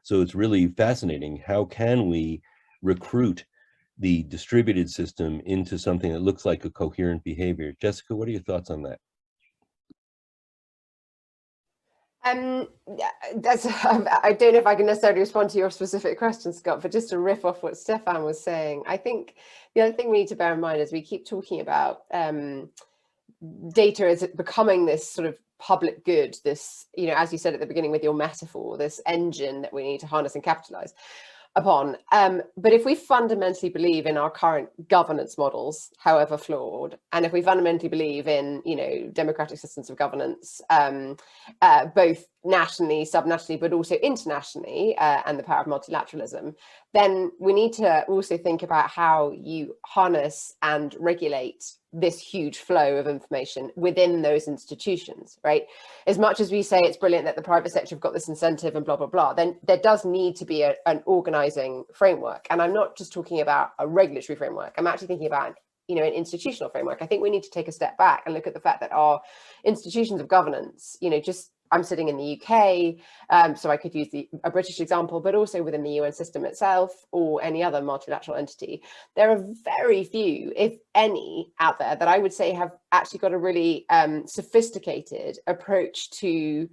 So it's really fascinating. How can we recruit the distributed system into something that looks like a coherent behavior? Jessica, what are your thoughts on that? I don't know if I can necessarily respond to your specific question, Scott, but just to riff off what Stefan was saying, I think the other thing we need to bear in mind is we keep talking about data as becoming this sort of public good, this, you know, as you said at the beginning with your metaphor, this engine that we need to harness and capitalize upon. But if we fundamentally believe in our current governance models, however flawed, and if we fundamentally believe in, you know, democratic systems of governance, both nationally, subnationally, but also internationally, and the power of multilateralism, then we need to also think about how you harness and regulate this huge flow of information within those institutions, right? As much as we say it's brilliant that the private sector have got this incentive and blah, blah, blah, then there does need to be an organizing framework. And I'm not just talking about a regulatory framework. I'm actually thinking about, you know, an institutional framework. I think we need to take a step back and look at the fact that our institutions of governance, you know, just, I'm sitting in the UK, so I could use a British example, but also within the UN system itself or any other multilateral entity, there are very few, if any, out there that I would say have actually got a really sophisticated approach to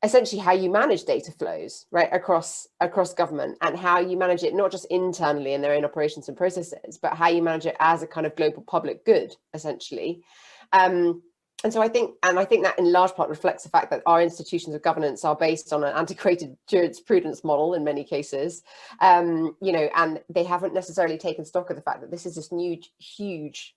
essentially how you manage data flows, right, across government, and how you manage it not just internally in their own operations and processes, but how you manage it as a kind of global public good, essentially. And so I think that in large part reflects the fact that our institutions of governance are based on an antiquated jurisprudence model in many cases, you know, and they haven't necessarily taken stock of the fact that this is this new, huge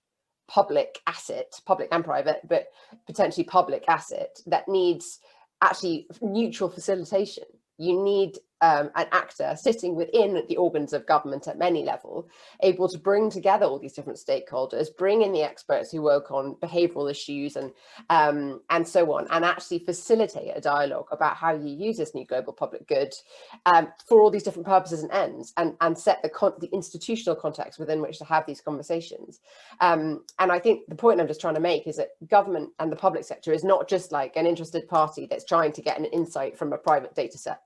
public asset, public and private, but potentially public asset that needs actually neutral facilitation. You need an actor sitting within the organs of government at many levels, able to bring together all these different stakeholders, bring in the experts who work on behavioral issues and so on, and actually facilitate a dialogue about how you use this new global public good for all these different purposes and ends, and set the institutional context within which to have these conversations. And I think the point I'm just trying to make is that government and the public sector is not just like an interested party that's trying to get an insight from a private data set.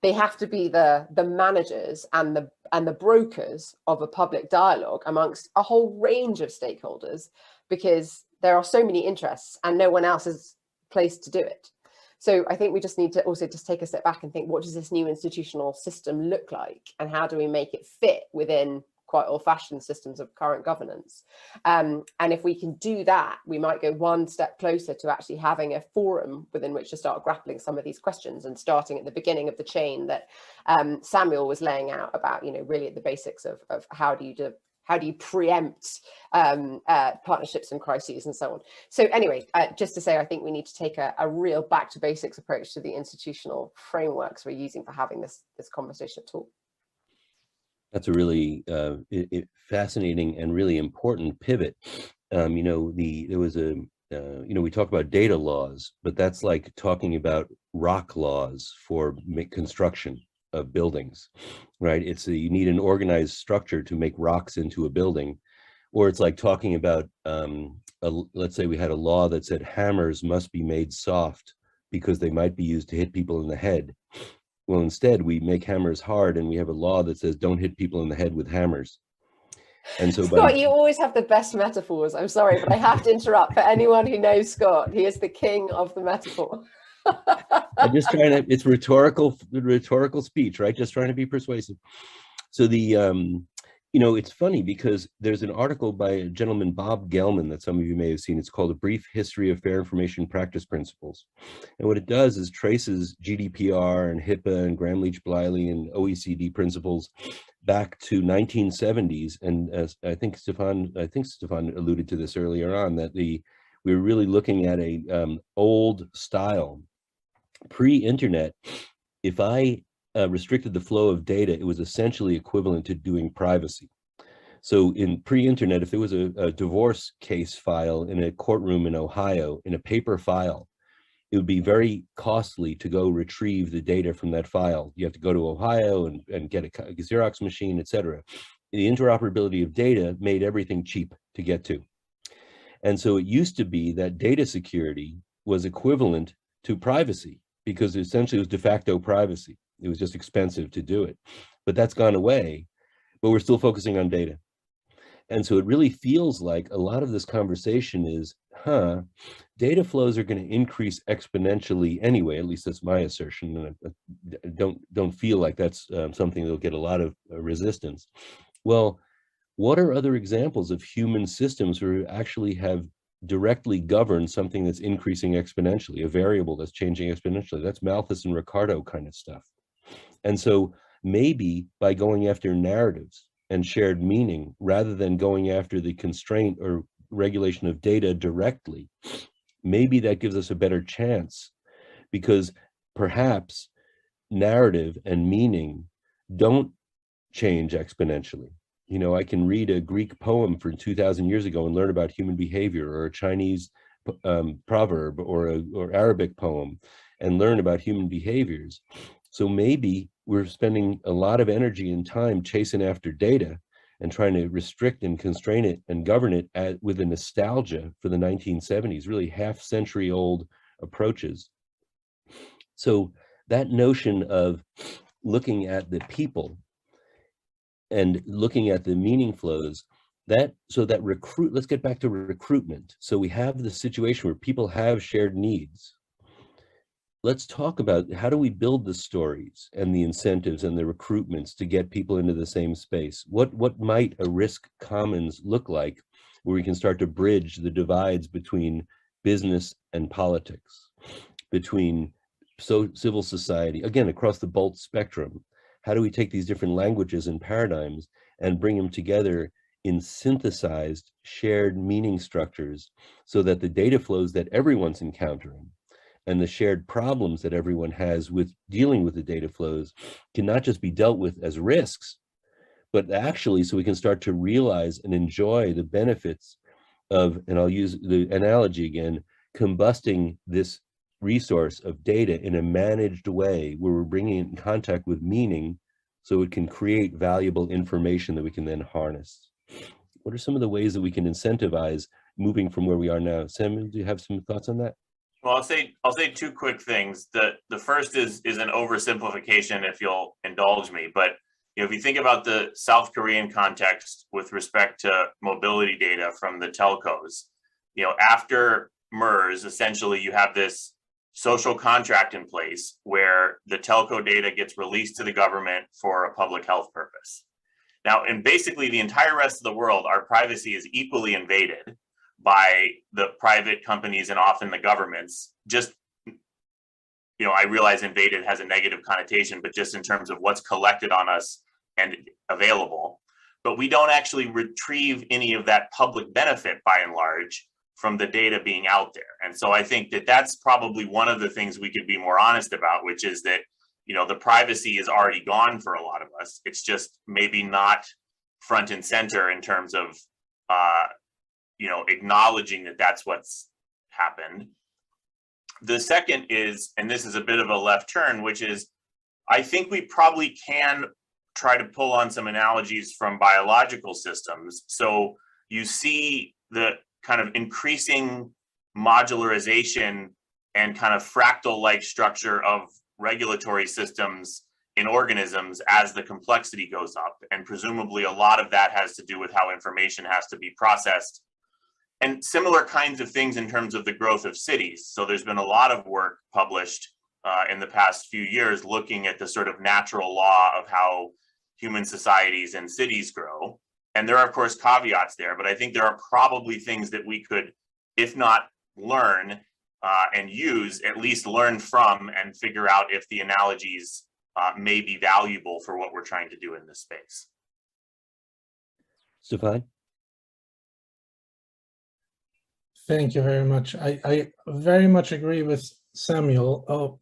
They have to be the managers and the brokers of a public dialogue amongst a whole range of stakeholders, because there are so many interests and no one else is placed to do it. So I think we just need to also just take a step back and think, what does this new institutional system look like, and how do we make it fit within quite old-fashioned systems of current governance? And if we can do that, we might go one step closer to actually having a forum within which to start grappling some of these questions, and starting at the beginning of the chain that Samuel was laying out about, really at the basics of how do you preempt partnerships and crises and so on. So anyway, just to say, I think we need to take a real back to basics approach to the institutional frameworks we're using for having this conversation at all. That's a really fascinating and really important pivot. There was we talk about data laws, but that's like talking about rock laws for construction of buildings, right? You need an organized structure to make rocks into a building. Or it's like talking about, let's say we had a law that said hammers must be made soft because they might be used to hit people in the head. Well, instead, we make hammers hard, and we have a law that says don't hit people in the head with hammers. And so, Scott, you always have the best metaphors. I'm sorry, but I have to interrupt. For anyone who knows Scott, he is the king of the metaphor. I'm just trying to, it's rhetorical speech, right? Just trying to be persuasive. So it's funny because there's an article by a gentleman, Bob Gelman, that some of you may have seen. It's called A Brief History of Fair Information Practice Principles. And what it does is traces GDPR and HIPAA and Gramm-Leach-Bliley and OECD principles back to 1970s. And as I think Stefan alluded to this earlier on, that we were really looking at a old style. Pre-internet, if I restricted the flow of data, it was essentially equivalent to doing privacy. So in pre-internet, if there was a divorce case file in a courtroom in Ohio, in a paper file, it would be very costly to go retrieve the data from that file. You have to go to Ohio and get a Xerox machine, etc. The interoperability of data made everything cheap to get to. And so it used to be that data security was equivalent to privacy, because essentially it was de facto privacy. It was just expensive to do it. But that's gone away, but we're still focusing on data. And so it really feels like a lot of this conversation is, data flows are going to increase exponentially anyway. At least that's my assertion. And I don't feel like that's something that'll get a lot of resistance. Well, what are other examples of human systems who actually have directly governed something that's increasing exponentially, a variable that's changing exponentially? That's Malthus and Ricardo kind of stuff. And so maybe by going after narratives and shared meaning, rather than going after the constraint or regulation of data directly, maybe that gives us a better chance, because perhaps narrative and meaning don't change exponentially. I can read a Greek poem from 2,000 years ago and learn about human behavior, or a Chinese proverb, or Arabic poem, and learn about human behaviors. So maybe we're spending a lot of energy and time chasing after data and trying to restrict and constrain it and govern it with a nostalgia for the 1970s, really half-century old approaches. So that notion of looking at the people and looking at the meaning flows, let's get back to recruitment. So we have the situation where people have shared needs. Let's talk about, how do we build the stories and the incentives and the recruitments to get people into the same space? What might a risk commons look like, where we can start to bridge the divides between business and politics, between civil society, again, across the bolt spectrum? How do we take these different languages and paradigms and bring them together in synthesized shared meaning structures, so that the data flows that everyone's encountering and the shared problems that everyone has with dealing with the data flows can not just be dealt with as risks, but actually so we can start to realize and enjoy the benefits of, and I'll use the analogy again, combusting this resource of data in a managed way, where we're bringing it in contact with meaning so it can create valuable information that we can then harness. What are some of the ways that we can incentivize moving from where we are now? Sam, do you have some thoughts on that? Well, I'll say two quick things. The first is an oversimplification, if you'll indulge me. But if you think about the South Korean context with respect to mobility data from the telcos, after MERS, essentially you have this social contract in place where the telco data gets released to the government for a public health purpose. Now, in basically the entire rest of the world, our privacy is equally invaded by the private companies and often the governments. Just, you know, I realize invaded has a negative connotation, but just in terms of what's collected on us and available. But we don't actually retrieve any of that public benefit by and large from the data being out there. And so I think that that's probably one of the things we could be more honest about, which is that, you know, the privacy is already gone for a lot of us. It's just maybe not front and center in terms of, you know, acknowledging that that's what's happened. The second is, and this is a bit of a left turn, which is, I think we probably can try to pull on some analogies from biological systems. So you see the kind of increasing modularization and kind of fractal-like structure of regulatory systems in organisms as the complexity goes up. And presumably a lot of that has to do with how information has to be processed. And similar kinds of things in terms of the growth of cities. So there's been a lot of work published in the past few years looking at the sort of natural law of how human societies and cities grow. And there are, of course, caveats there, but I think there are probably things that we could, if not learn and use, at least learn from and figure out if the analogies may be valuable for what we're trying to do in this space. Stefan? Thank you very much. I very much agree with Samuel.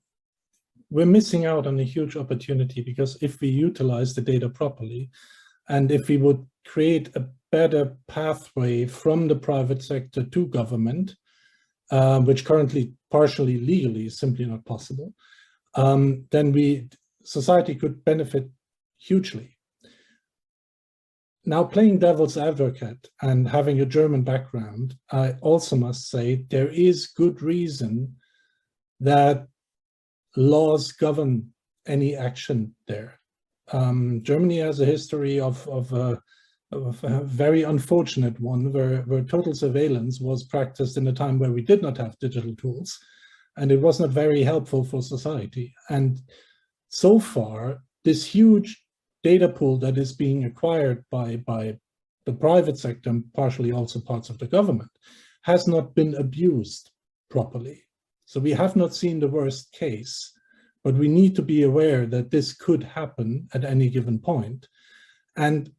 We're missing out on a huge opportunity, because if we utilize the data properly, and if we would create a better pathway from the private sector to government, which currently partially legally is simply not possible, then society could benefit hugely. Now, playing devil's advocate and having a German background, I also must say there is good reason that laws govern any action there. Germany has a history of a very unfortunate one where total surveillance was practiced in a time where we did not have digital tools, and it was not very helpful for society. And so far, this huge data pool that is being acquired by the private sector and partially also parts of the government has not been abused properly. So we have not seen the worst case, but we need to be aware that this could happen at any given point. And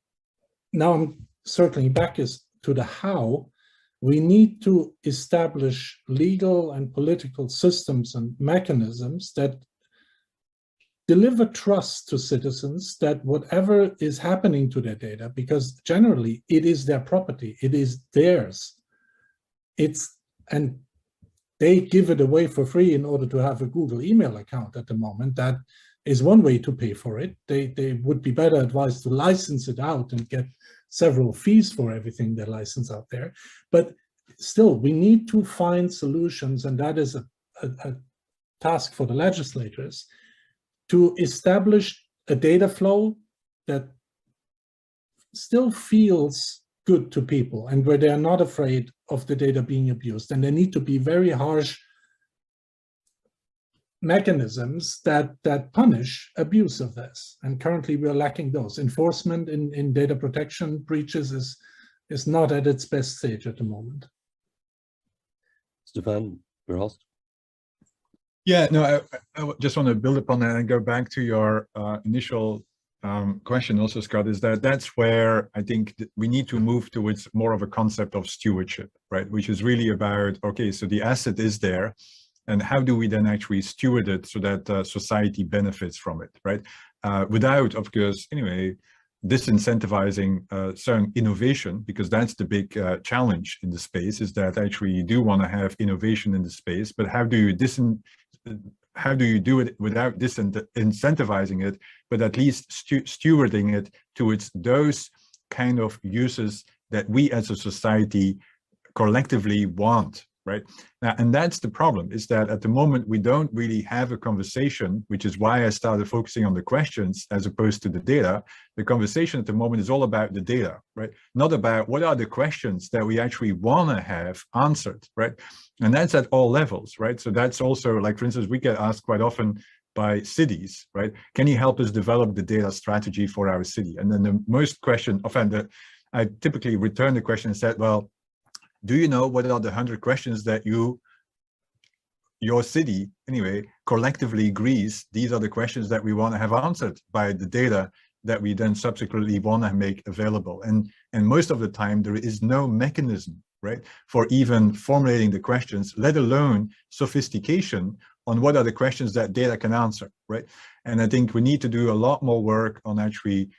now I'm circling back to the how. We need to establish legal and political systems and mechanisms that deliver trust to citizens that whatever is happening to their data, because generally it is their property, it is theirs. And they give it away for free in order to have a Google email account at the moment. That is one way to pay for it. They would be better advised to license it out and get several fees for everything they license out there. But still, we need to find solutions, and that is a task for the legislators, to establish a data flow that still feels good to people and where they are not afraid of the data being abused. And there need to be very harsh mechanisms that punish abuse of this. And currently we are lacking those. Enforcement in data protection breaches is not at its best stage at the moment. Stefan, Verhulst? Yeah, no, I just want to build upon that and go back to your initial question also, Scott, is that's where I think we need to move towards more of a concept of stewardship, right? Which is really about, okay, so the asset is there, and how do we then actually steward it so that society benefits from it, right? Without, of course, anyway, disincentivizing certain innovation, because that's the big challenge in the space, is that actually you do want to have innovation in the space, but how do you do it without disincentivizing it, but at least stewarding it towards those kind of uses that we as a society collectively want right? Now, and that's the problem, is that at the moment we don't really have a conversation, which is why I started focusing on the questions as opposed to the data. The conversation at the moment is all about the data, right? Not about what are the questions that we actually want to have answered, right? And that's at all levels, right? So that's also, like, for instance, we get asked quite often by cities, right? Can you help us develop the data strategy for our city? And then the most question, often I typically return the question and said, well, do you know what are the 100 questions that your city, anyway, collectively agrees, these are the questions that we want to have answered by the data that we then subsequently want to make available. And most of the time, there is no mechanism, right, for even formulating the questions, let alone sophistication on what are the questions that data can answer, right? And I think we need to do a lot more work on actually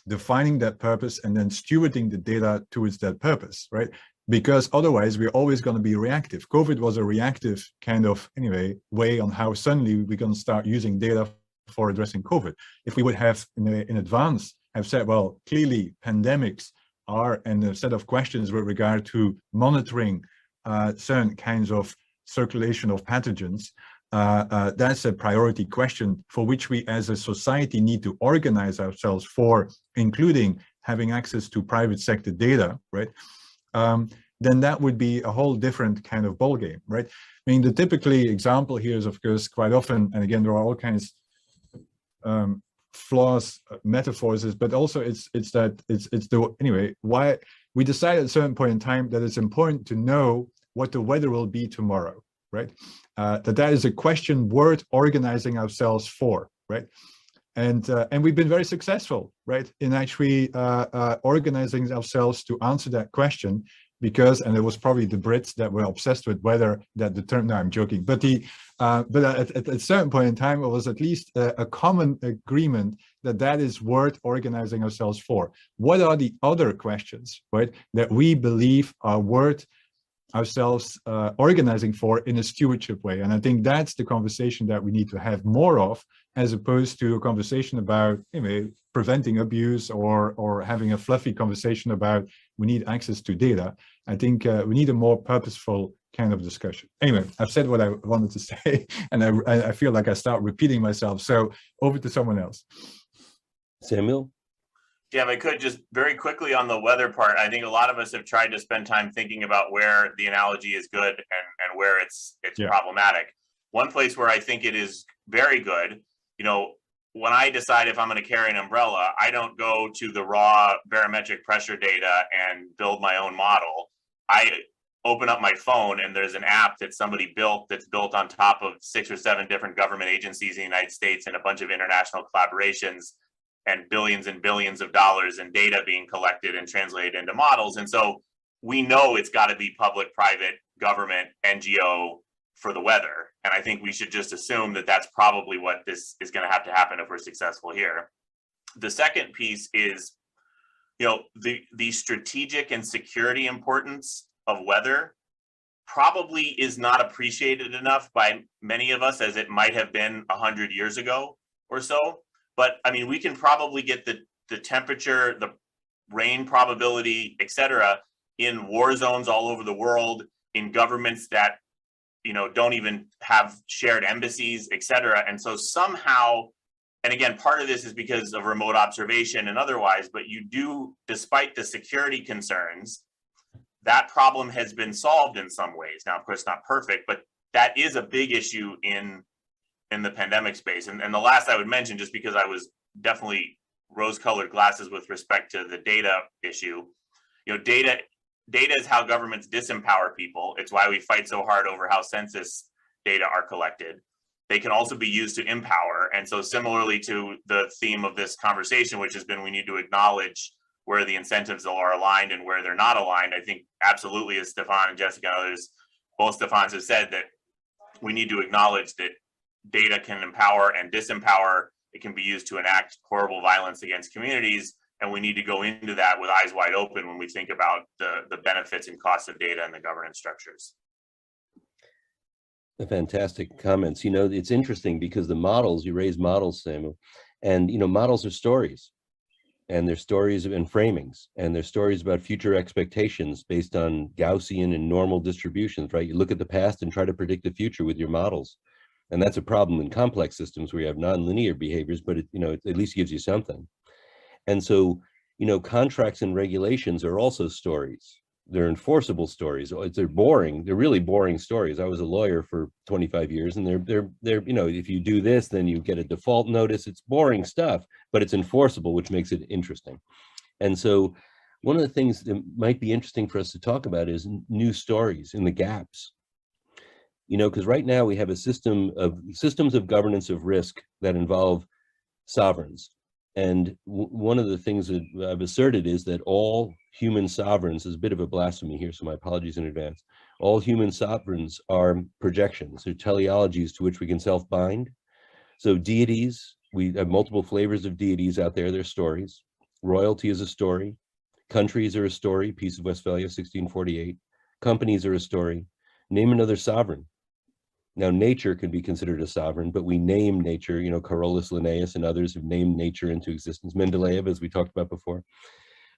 defining that purpose and then stewarding the data towards that purpose, right? Because otherwise we're always going to be reactive. COVID was a reactive kind of, anyway, way on how suddenly we're going to start using data for addressing COVID. If we would have in advance have said, well, clearly pandemics are, and a set of questions with regard to monitoring certain kinds of circulation of pathogens, that's a priority question for which we as a society need to organize ourselves for, including having access to private sector data, right? Then that would be a whole different kind of ballgame, right? I mean, the typically example here is, of course, quite often, and again, there are all kinds flaws, metaphors, but also it's the, anyway, why we decided at a certain point in time that it's important to know what the weather will be tomorrow, right? That is a question worth organizing ourselves for, right? And we've been very successful, right, in actually organizing ourselves to answer that question, because, and it was probably the Brits that were obsessed with weather that determined, no, I'm joking, but at a certain point in time, it was at least a common agreement that is worth organizing ourselves for. What are the other questions, right, that we believe are worth ourselves organizing for in a stewardship way? And I think that's the conversation that we need to have more of, as opposed to a conversation about, anyway, preventing abuse or having a fluffy conversation about we need access to data. I think we need a more purposeful kind of discussion. Anyway, I've said what I wanted to say, and I feel like I start repeating myself. So over to someone else. Samuel? Yeah, if I could just very quickly on the weather part, I think a lot of us have tried to spend time thinking about where the analogy is good and where it's problematic. One place where I think it is very good, you know, when I decide if I'm going to carry an umbrella, I don't go to the raw barometric pressure data and build my own model. I open up my phone and there's an app that somebody built that's built on top of 6 or 7 different government agencies in the United States and a bunch of international collaborations, and billions of dollars in data being collected and translated into models. And so we know it's got to be public, private, government, NGO for the weather. And I think we should just assume that that's probably what this is going to have to happen if we're successful here. The second piece is, you know, the strategic and security importance of weather probably is not appreciated enough by many of us as it might have been 100 years ago or so. But I mean, we can probably get the temperature, the rain probability, et cetera, in war zones all over the world, in governments that, you know, don't even have shared embassies, et cetera. And so somehow, and again, part of this is because of remote observation and otherwise, but you do, despite the security concerns, that problem has been solved in some ways. Now, of course, not perfect, but that is a big issue in the pandemic space. And the last I would mention, just because I was definitely rose-colored glasses with respect to the data issue, you know, data is how governments disempower people. It's why we fight so hard over how census data are collected. They can also be used to empower. And so similarly to the theme of this conversation, which has been we need to acknowledge where the incentives are aligned and where they're not aligned, I think absolutely, as Stefan and Jessica and others, both Stefans have said, that we need to acknowledge that data can empower and disempower. It can be used to enact horrible violence against communities. And we need to go into that with eyes wide open when we think about the benefits and costs of data and the governance structures. The fantastic comments. You know, it's interesting because the models, you raise models, Samuel, and, you know, models are stories. and their stories and framings, and their stories about future expectations based on Gaussian and normal distributions, right? You look at the past and try to predict the future with your models. And that's a problem in complex systems where you have nonlinear behaviors, but it, it at least gives you something. And so, contracts and regulations are also stories. They're enforceable stories. They're boring. They're really boring stories. I was a lawyer for 25 years, and they're if you do this, then you get a default notice. It's boring stuff, but it's enforceable, which makes it interesting. And so one of the things that might be interesting for us to talk about is new stories in the gaps. Because right now we have a systems of governance of risk that involve sovereigns. And one of the things that I've asserted is that all human sovereigns, is a bit of a blasphemy here, so my apologies in advance. All human sovereigns are projections, they're teleologies to which we can self-bind. So deities, we have multiple flavors of deities out there, they're stories. Royalty is a story. Countries are a story, Peace of Westphalia, 1648. Companies are a story. Name another sovereign. Now, nature can be considered a sovereign, but we name nature, Carolus Linnaeus and others have named nature into existence, Mendeleev, as we talked about before.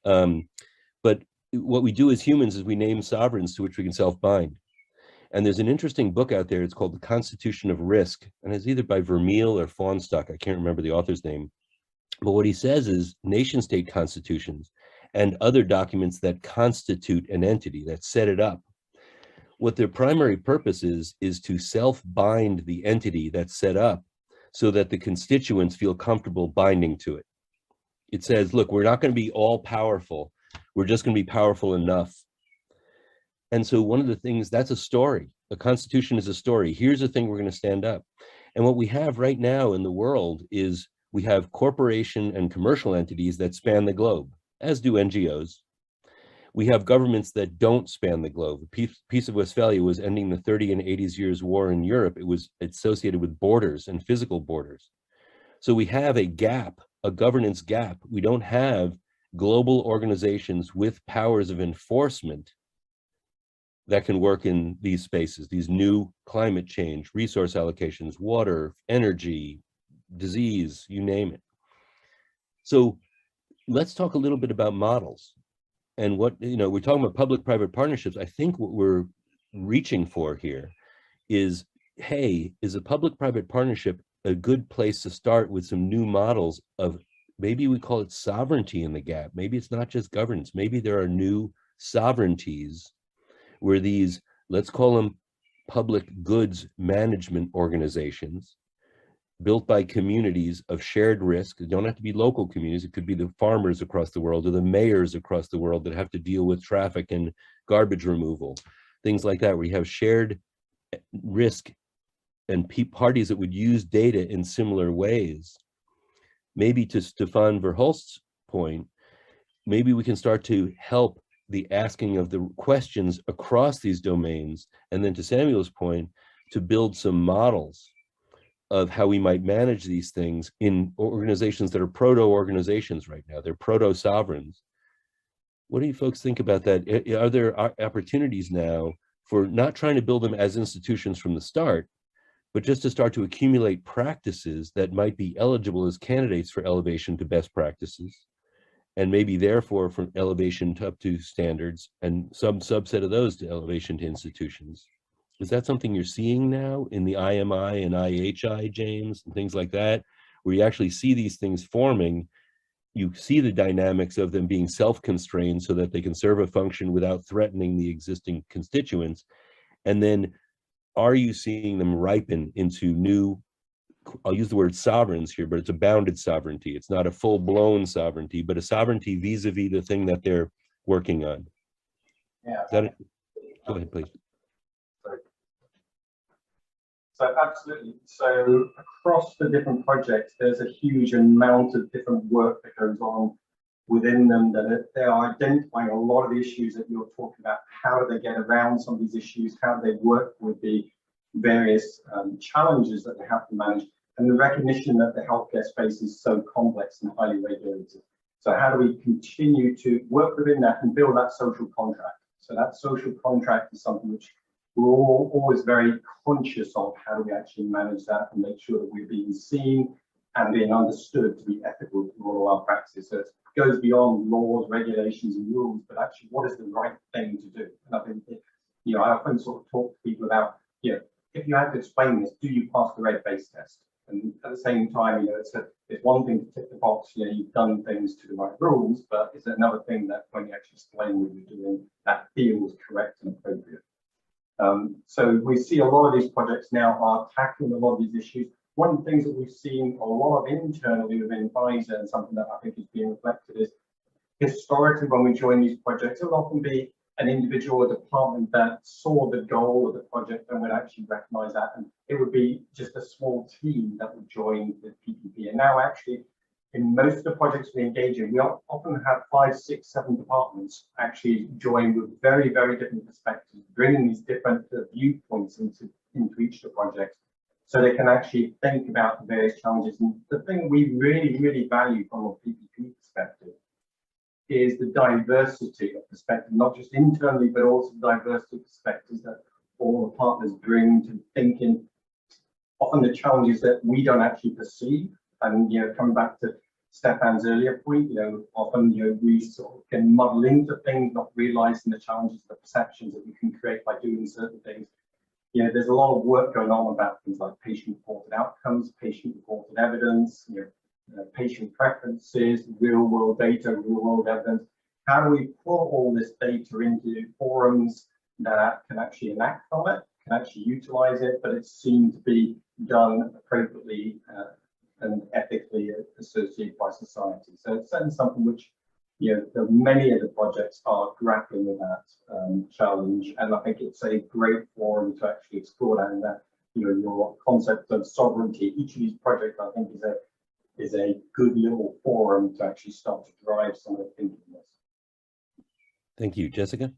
But what we do as humans is we name sovereigns to which we can self-bind. And there's an interesting book out there, it's called The Constitution of Risk, and it's either by Vermeil or Faunstock, I can't remember the author's name. But what he says is nation-state constitutions and other documents that constitute an entity, that set it up, what their primary purpose is to self-bind the entity that's set up so that the constituents feel comfortable binding to it. It says, look, we're not going to be all powerful. We're just going to be powerful enough. And so one of the things, that's a story. The Constitution is a story. Here's the thing we're going to stand up. And what we have right now in the world is we have corporation and commercial entities that span the globe, as do NGOs. We have governments that don't span the globe. The Peace of Westphalia was ending the 30 and 80s years war in Europe. It was associated with borders and physical borders. So we have a gap, a governance gap. We don't have global organizations with powers of enforcement that can work in these spaces, these new climate change, resource allocations, water, energy, disease, you name it. So let's talk a little bit about models. And what, we're talking about public-private partnerships. I think what we're reaching for here is, hey, is a public-private partnership a good place to start with some new models of, maybe we call it sovereignty in the gap. Maybe it's not just governance. Maybe there are new sovereignties where these, let's call them public goods management organizations, built by communities of shared risk. It don't have to be local communities. It could be the farmers across the world or the mayors across the world that have to deal with traffic and garbage removal, things like that, where you have shared risk and parties that would use data in similar ways. Maybe to Stefan Verhulst's point, maybe we can start to help the asking of the questions across these domains. And then to Samuel's point, to build some models of how we might manage these things in organizations that are proto-organizations right now. They're proto-sovereigns. What do you folks think about that? Are there opportunities now for not trying to build them as institutions from the start, but just to start to accumulate practices that might be eligible as candidates for elevation to best practices, and maybe therefore from elevation to up to standards, and some subset of those to elevation to institutions? Is that something you're seeing now in the IMI and IHI, James, and things like that, where you actually see these things forming? You see the dynamics of them being self-constrained so that they can serve a function without threatening the existing constituents. And then are you seeing them ripen into new, I'll use the word sovereigns here, but it's a bounded sovereignty. It's not a full-blown sovereignty, but a sovereignty vis-a-vis the thing that they're working on. Yeah. Is that it? Go ahead, please. So absolutely. So across the different projects, there's a huge amount of different work that goes on within them, that they are identifying a lot of the issues that you're talking about. How do they get around some of these issues? How do they work with the various challenges that they have to manage? And the recognition that the healthcare space is so complex and highly regulated. So how do we continue to work within that and build that social contract? So that social contract is something which we're all always very conscious of. How do we actually manage that and make sure that we're being seen and being understood to be ethical for all our practices. So it goes beyond laws, regulations, and rules, but actually what is the right thing to do? And I think, I often sort of talk to people about, if you had to explain this, do you pass the red base test? And at the same time, it's one thing to tick the box, you've done things to the right rules, but it's another thing that when you actually explain what you're doing, that feels correct and appropriate. So we see a lot of these projects now are tackling a lot of these issues. One of the things that we've seen a lot of internally within Pfizer, and something that I think is being reflected, is historically when we join these projects, it would often be an individual or department that saw the goal of the project and would actually recognize that, and it would be just a small team that would join the PPP. And now actually, in most of the projects we engage in, we often have 5, 6, 7 departments actually join with very, very different perspectives, bringing these different viewpoints into each of the projects, so they can actually think about the various challenges. And the thing we really, really value from a PPP perspective is the diversity of perspective, not just internally, but also diversity of perspectives that all the partners bring to thinking, often the challenges that we don't actually perceive. And coming back to Stefan's earlier point, often we sort of can muddle into things, not realizing the challenges, the perceptions that we can create by doing certain things. There's a lot of work going on about things like patient-reported outcomes, patient-reported evidence, patient preferences, real-world data, real-world evidence. How do we pull all this data into forums that can actually enact on it, can actually utilize it, but it's seen to be done appropriately and ethically associated by society? So it's certainly something which, many of the projects are grappling with that challenge, and I think it's a great forum to actually explore that. And that, your concept of sovereignty, each of these projects, I think, is a good little forum to actually start to drive some of the thinking. Thank you, Jessica.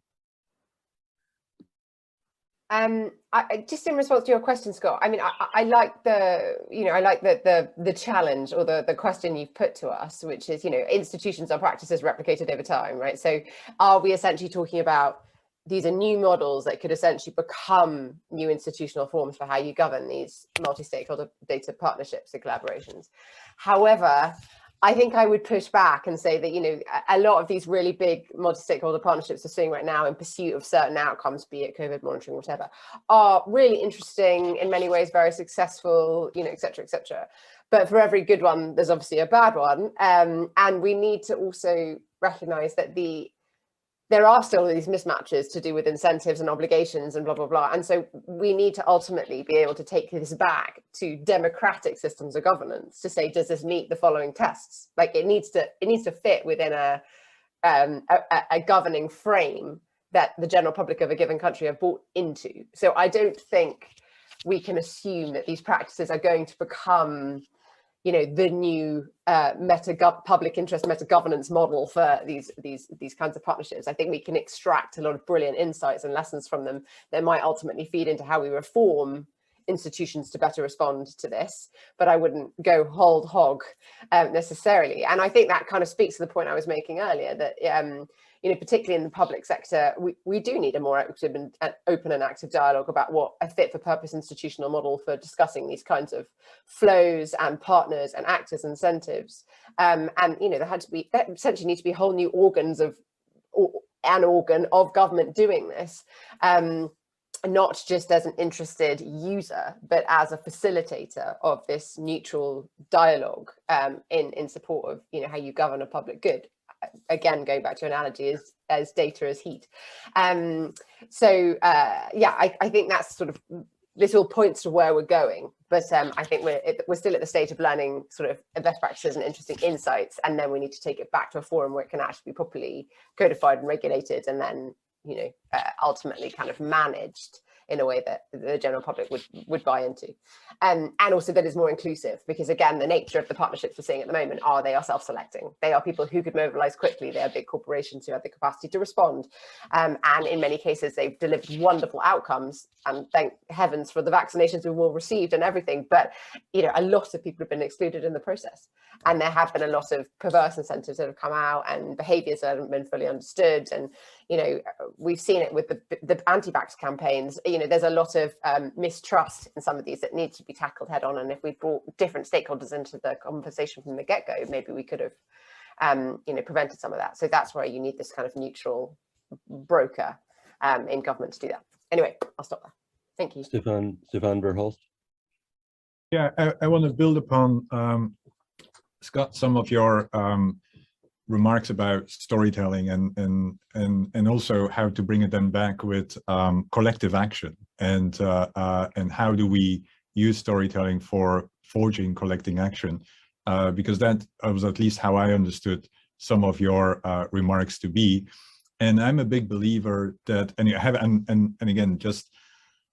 I just in response to your question, Scott, I mean, I like the challenge or the question you've put to us, which is, institutions are practices replicated over time, right? So are we essentially talking about these are new models that could essentially become new institutional forms for how you govern these multi-stakeholder data partnerships and collaborations? However, I think I would push back and say that, a lot of these really big multi-stakeholder partnerships we're seeing right now in pursuit of certain outcomes, be it COVID monitoring, whatever, are really interesting, in many ways, very successful, et cetera, et cetera. But for every good one, there's obviously a bad one. And we need to also recognize that there are still these mismatches to do with incentives and obligations and blah, blah, blah. And so we need to ultimately be able to take this back to democratic systems of governance to say, does this meet the following tests? Like it needs to fit within a governing frame that the general public of a given country have bought into. So I don't think we can assume that these practices are going to become the new public interest meta governance model for these kinds of partnerships. I think we can extract a lot of brilliant insights and lessons from them that might ultimately feed into how we reform institutions to better respond to this, but I wouldn't go whole hog necessarily. And I think that kind of speaks to the point I was making earlier, that particularly in the public sector, we do need a more active and open and active dialogue about what a fit for purpose institutional model for discussing these kinds of flows and partners and actors and incentives. And there essentially need to be whole new organs of an organ of government doing this. Not just as an interested user, but as a facilitator of this neutral dialogue in support of how you govern a public good. Again, going back to analogy as data as heat. I think that's sort of little points to where we're going. But I think we're still at the stage of learning sort of best practices and interesting insights, and then we need to take it back to a forum where it can actually be properly codified and regulated, and then ultimately kind of managed in a way that the general public would buy into, and also that is more inclusive, because again, the nature of the partnerships we're seeing at the moment they are self-selecting. They are people who could mobilize quickly. They are big corporations who have the capacity to respond, and in many cases they've delivered wonderful outcomes, and thank heavens for the vaccinations we've all received and everything. But a lot of people have been excluded in the process, and there have been a lot of perverse incentives that have come out and behaviors that haven't been fully understood. And we've seen it with the anti-vax campaigns. you know, there's a lot of mistrust in some of these that need to be tackled head on. And if we brought different stakeholders into the conversation from the get-go, maybe we could have, you know, prevented some of that. So that's where you need this kind of neutral broker in government to do that. Anyway, I'll stop there. Thank you. Stefan Verhulst. Yeah, I want to build upon, Scott, some of your remarks about storytelling and also how to bring it then back with collective action and how do we use storytelling for forging collecting action, because that was at least how I understood some of your remarks to be. And I'm a big believer that, and again, just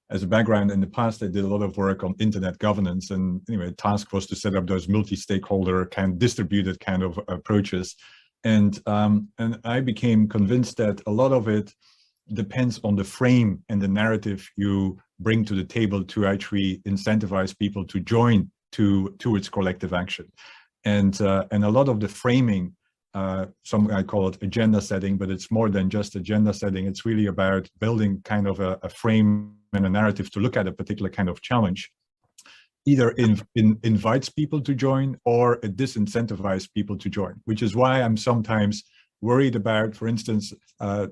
as a background, in the past, I did a lot of work on internet governance, and anyway, the task was to set up those multi-stakeholder kind of distributed kind of approaches. And I became convinced that a lot of it depends on the frame and the narrative you bring to the table to actually incentivize people to join towards collective action. And a lot of the framing, I call it agenda setting, but it's more than just agenda setting. It's really about building kind of a frame and a narrative to look at a particular kind of challenge. Either invites people to join or it disincentivizes people to join, which is why I'm sometimes worried about, for instance,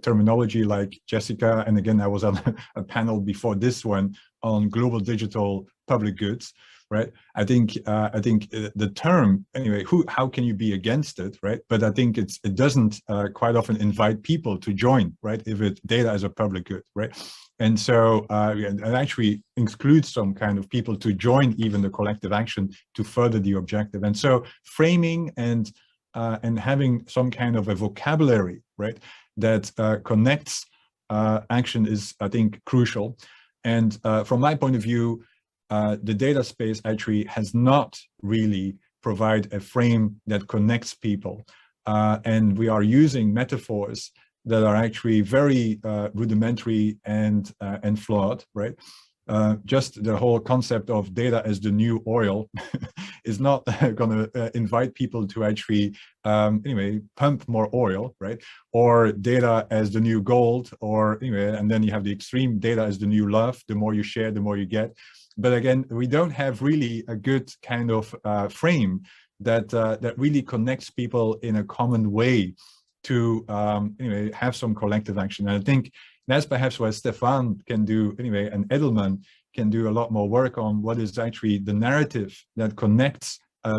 terminology like Jessica, and again, I was on a panel before this one on global digital public goods, right? I think the term, anyway, how can you be against it, right? But I think it doesn't quite often invite people to join, right? If data is a public good, right? And so it actually excludes some kind of people to join even the collective action to further the objective. And so framing and having some kind of a vocabulary, right, that connects action is, I think, crucial. And from my point of view, the data space actually has not really provided a frame that connects people. And we are using metaphors that are actually very rudimentary and flawed, right? Just the whole concept of data as the new oil is not going to invite people to actually, anyway, pump more oil, right? Or data as the new gold, or anyway, and then you have the extreme data as the new love. The more you share, the more you get. But again, we don't have really a good kind of frame that really connects people in a common way to anyway, have some collective action. And I think that's perhaps what Stefan can do anyway, and Edelman can do a lot more work on what is actually the narrative that connects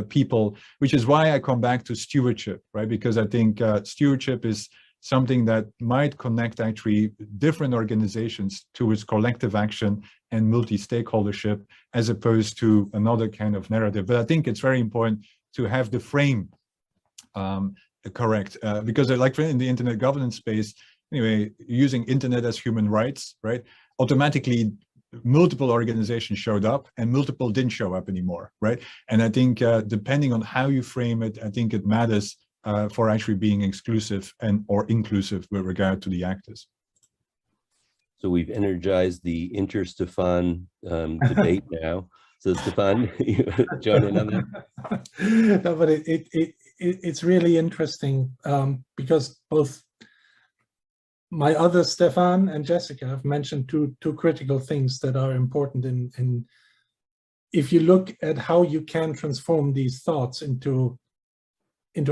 people, which is why I come back to stewardship, right? Because I think stewardship is something that might connect actually different organizations towards collective action and multi-stakeholdership, as opposed to another kind of narrative. But I think it's very important to have the frame correct, because like in the internet governance space, anyway, using internet as human rights, right? Automatically, multiple organizations showed up and multiple didn't show up anymore, right? And I think depending on how you frame it, I think it matters for actually being exclusive or inclusive with regard to the actors. So we've energized the inter-Stefan debate now. So Stefan, you join in on that? No, but it's really interesting because both my other Stefan and Jessica have mentioned two critical things that are important in if you look at how you can transform these thoughts into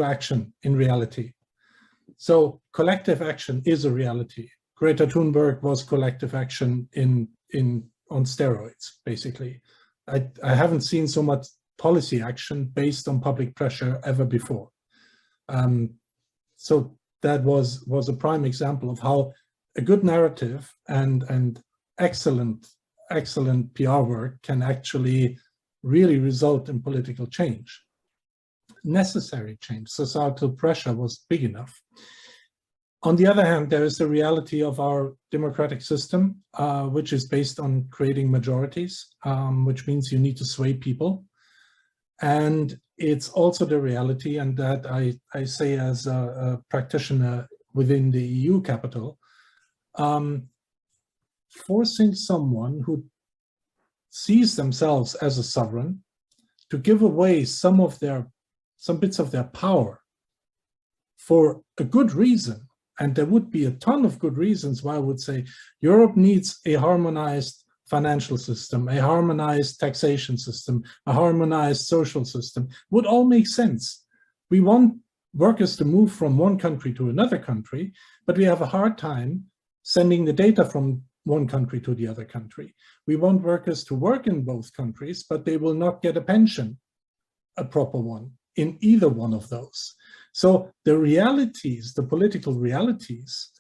action in reality. So collective action is a reality. Greta Thunberg was collective action on steroids, basically. I haven't seen so much policy action based on public pressure ever before. So that was a prime example of how a good narrative and excellent PR work can actually really result in political change, necessary change. Societal pressure was big enough. On the other hand, there is the reality of our democratic system, which is based on creating majorities, which means you need to sway people. And it's also the reality, and that I say as a practitioner within the EU capital, forcing someone who sees themselves as a sovereign to give away some bits of their power for a good reason, and there would be a ton of good reasons why I would say Europe needs a harmonized financial system, a harmonized taxation system, a harmonized social system, would all make sense. We want workers to move from one country to another country, but we have a hard time sending the data from one country to the other country. We want workers to work in both countries, but they will not get a pension, a proper one, in either one of those. So the realities, the political realities,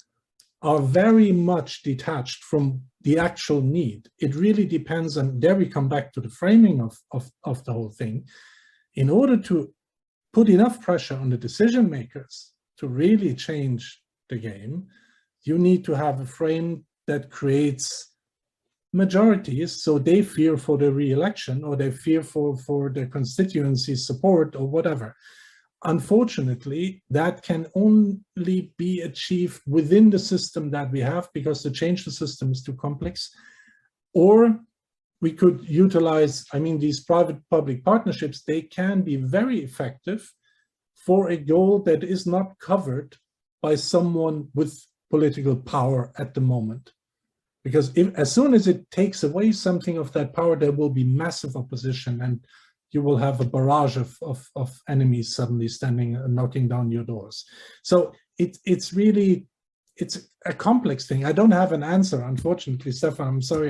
are very much detached from the actual need. It really depends, and there we come back to the framing of the whole thing. In order to put enough pressure on the decision makers to really change the game, you need to have a frame that creates majorities, so they fear for the re-election, or they fear for their constituency support or whatever. Unfortunately, that can only be achieved within the system that we have, because to change the system is too complex. Or we could utilize, I mean, these private-public partnerships, they can be very effective for a goal that is not covered by someone with political power at the moment. Because as soon as it takes away something of that power, there will be massive opposition, and you will have a barrage of enemies suddenly standing and knocking down your doors. So it's really, it's a complex thing. I don't have an answer, unfortunately, Stefan. I'm sorry.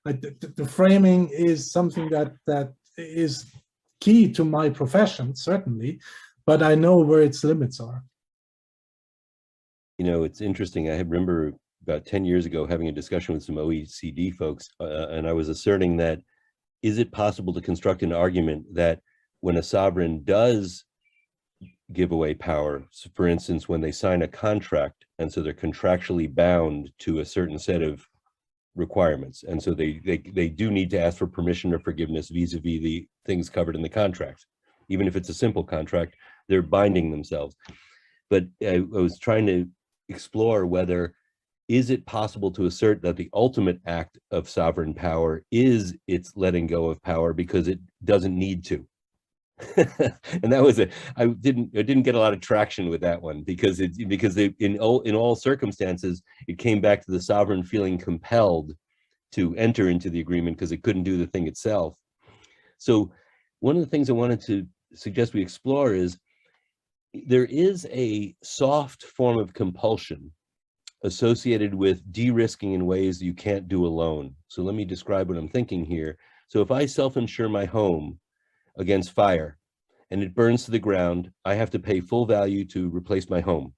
The framing is something that is key to my profession, certainly, but I know where its limits are. You know, it's interesting. I remember about 10 years ago having a discussion with some OECD folks, and I was asserting that, is it possible to construct an argument that when a sovereign does give away power, so for instance, when they sign a contract, and so they're contractually bound to a certain set of requirements, and so they do need to ask for permission or forgiveness vis-a-vis the things covered in the contract. Even if it's a simple contract, they're binding themselves. But I was trying to explore whether, is it possible to assert that the ultimate act of sovereign power is its letting go of power because it doesn't need to? And that was I didn't get a lot of traction with that one, because in all circumstances it came back to the sovereign feeling compelled to enter into the agreement because it couldn't do the thing itself. So one of the things I wanted to suggest we explore is, there is a soft form of compulsion associated with de-risking in ways you can't do alone. So let me describe what I'm thinking here. So if I self-insure my home against fire and it burns to the ground, I have to pay full value to replace my home.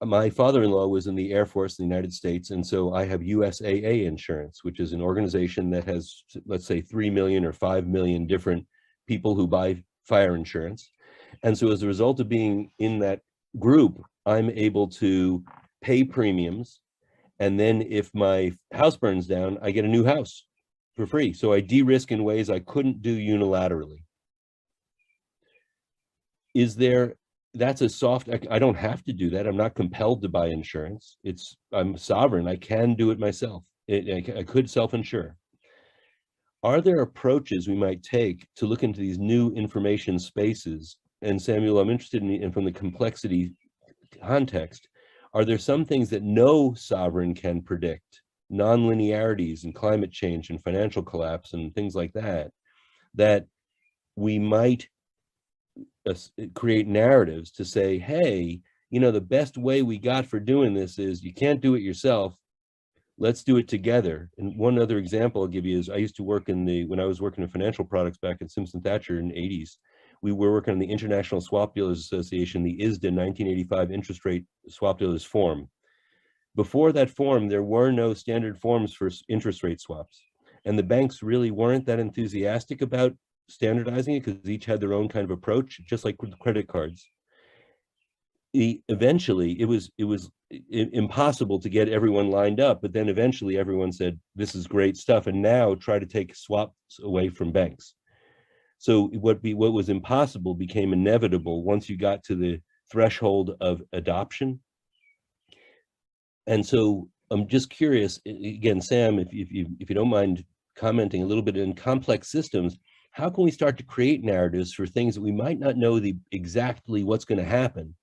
My father-in-law was in the Air Force in the United States, and so I have USAA insurance, which is an organization that has, let's say, 3 million or 5 million different people who buy fire insurance. And so as a result of being in that group, I'm able to pay premiums, and then if my house burns down, I get a new house for free. So I de-risk in ways I couldn't do unilaterally. Is there, that's a soft, I don't have to do that. I'm not compelled to buy insurance. I'm sovereign. I can do it myself. I could self-insure. Are there approaches we might take to look into these new information spaces? And Samuel, I'm interested in from the complexity context, are there some things that no sovereign can predict, non-linearities and climate change and financial collapse and things like that, that we might create narratives to say, hey, you know, the best way we got for doing this is you can't do it yourself. Let's do it together. And one other example I'll give you is, I used to work when I was working in financial products back at Simpson Thacher in the 80s. We were working on the International Swap Dealers Association, the ISDA 1985 Interest Rate Swap Dealers Form. Before that form, there were no standard forms for interest rate swaps. And the banks really weren't that enthusiastic about standardizing it because each had their own kind of approach, just like with credit cards. Eventually, it was impossible to get everyone lined up, but then eventually everyone said, this is great stuff, and now try to take swaps away from banks. So what was impossible became inevitable once you got to the threshold of adoption. And so I'm just curious, again, Sam, if you don't mind commenting a little bit, in complex systems, how can we start to create narratives for things that we might not know exactly what's going to happen,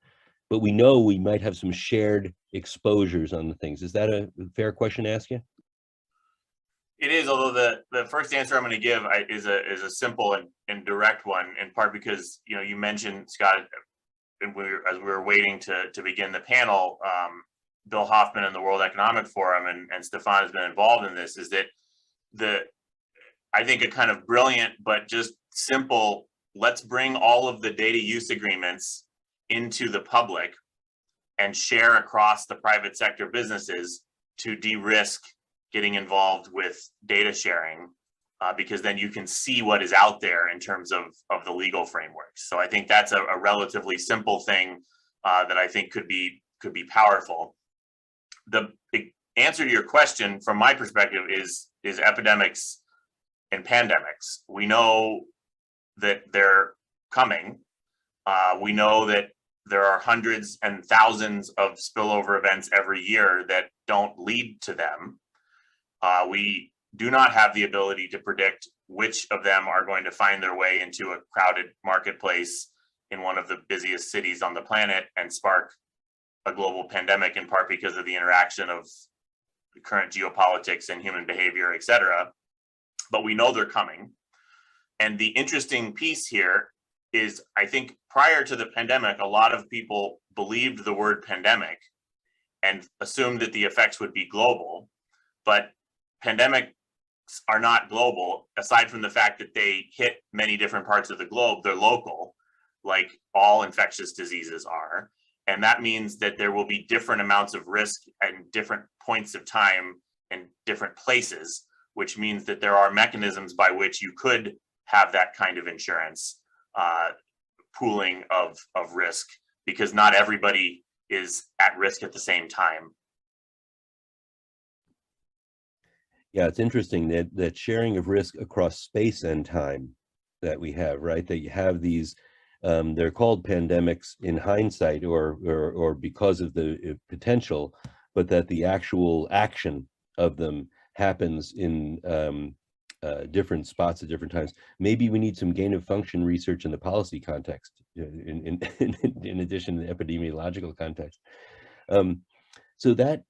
but we know we might have some shared exposures on the things. Is that a fair question to ask you? It is, although the first answer I'm going to give is a simple and direct one, in part because you mentioned, Scott, and as we were waiting to begin the panel, Bill Hoffman and the World Economic Forum and Stefan has been involved in this, is that I think a kind of brilliant but just simple, let's bring all of the data use agreements into the public and share across the private sector businesses to de-risk getting involved with data sharing, because then you can see what is out there in terms of the legal frameworks. So I think that's a relatively simple thing that I think could be powerful. The answer to your question, from my perspective, is epidemics and pandemics. We know that they're coming. We know that there are hundreds and thousands of spillover events every year that don't lead to them. We do not have the ability to predict which of them are going to find their way into a crowded marketplace in one of the busiest cities on the planet and spark a global pandemic, in part because of the interaction of the current geopolitics and human behavior, et cetera. But we know they're coming. And the interesting piece here is, I think prior to the pandemic, a lot of people believed the word pandemic and assumed that the effects would be global. But pandemics are not global, aside from the fact that they hit many different parts of the globe. They're local, like all infectious diseases are. And that means that there will be different amounts of risk at different points of time and different places, which means that there are mechanisms by which you could have that kind of insurance pooling of risk, because not everybody is at risk at the same time. Yeah, it's interesting that sharing of risk across space and time that we have, right? That you have these, they're called pandemics in hindsight or because of the potential, but that the actual action of them happens in different spots at different times. Maybe we need some gain of function research in the policy context, in addition to the epidemiological context. So that,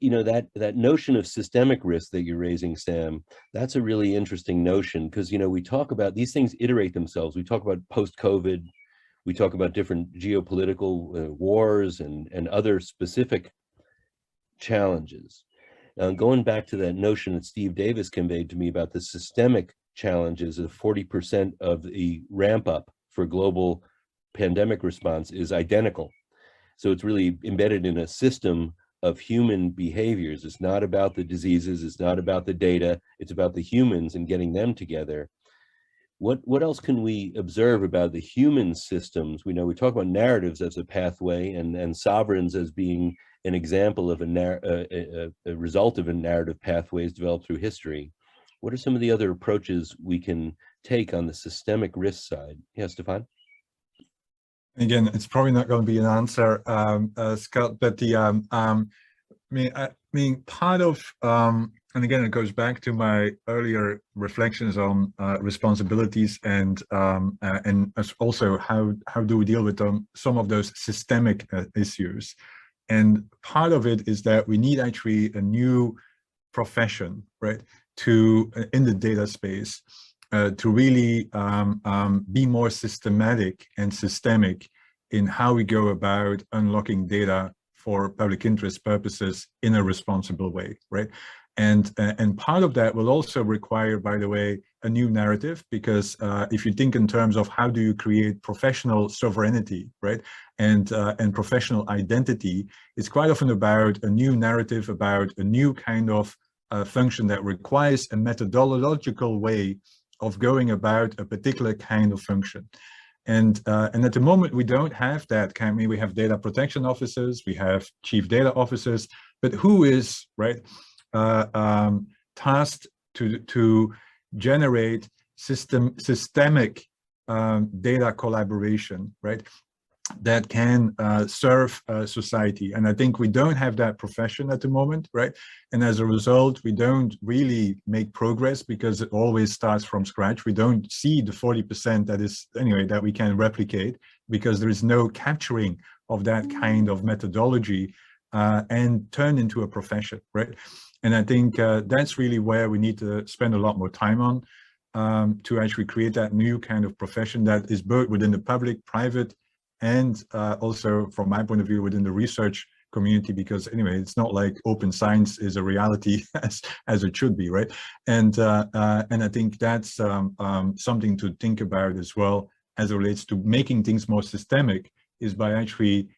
that notion of systemic risk that you're raising, Sam, that's a really interesting notion, because, we talk about these things iterate themselves. We talk about post-COVID, we talk about different geopolitical wars and other specific challenges. Going back to that notion that Steve Davis conveyed to me about the systemic challenges of 40% of the ramp up for global pandemic response is identical. So it's really embedded in a system of human behaviors. It's not about the diseases, it's not about the data, it's about the humans and getting them together. What else can we observe about the human systems? We talk about narratives as a pathway and sovereigns as being an example of a result of a narrative pathways developed through history. What are some of the other approaches we can take on the systemic risk side? Yeah, Stefan? Again, it's probably not going to be an answer, Scott, but I mean, part of, and again, it goes back to my earlier reflections on responsibilities and also how do we deal with some of those systemic issues. And part of it is that we need actually a new profession, right, in the data space, to really be more systematic and systemic in how we go about unlocking data for public interest purposes in a responsible way, right? And part of that will also require, by the way, a new narrative, because if you think in terms of how do you create professional sovereignty, right, and professional identity, it's quite often about a new narrative, about a new kind of function that requires a methodological way of going about a particular kind of function. And at the moment, we don't have that kind. I mean, we have data protection officers, we have chief data officers, but who is, right, tasked to generate systemic data collaboration, right, that can serve society? And I think we don't have that profession at the moment, right? And as a result, we don't really make progress because it always starts from scratch. We don't see the 40% that is, anyway, that we can replicate, because there is no capturing of that kind of methodology and turn into a profession, right? And I think that's really where we need to spend a lot more time on to actually create that new kind of profession that is both within the public, private, and also from my point of view within the research community, because anyway, it's not like open science is a reality as it should be, right? And I think that's something to think about as well as it relates to making things more systemic, is by actually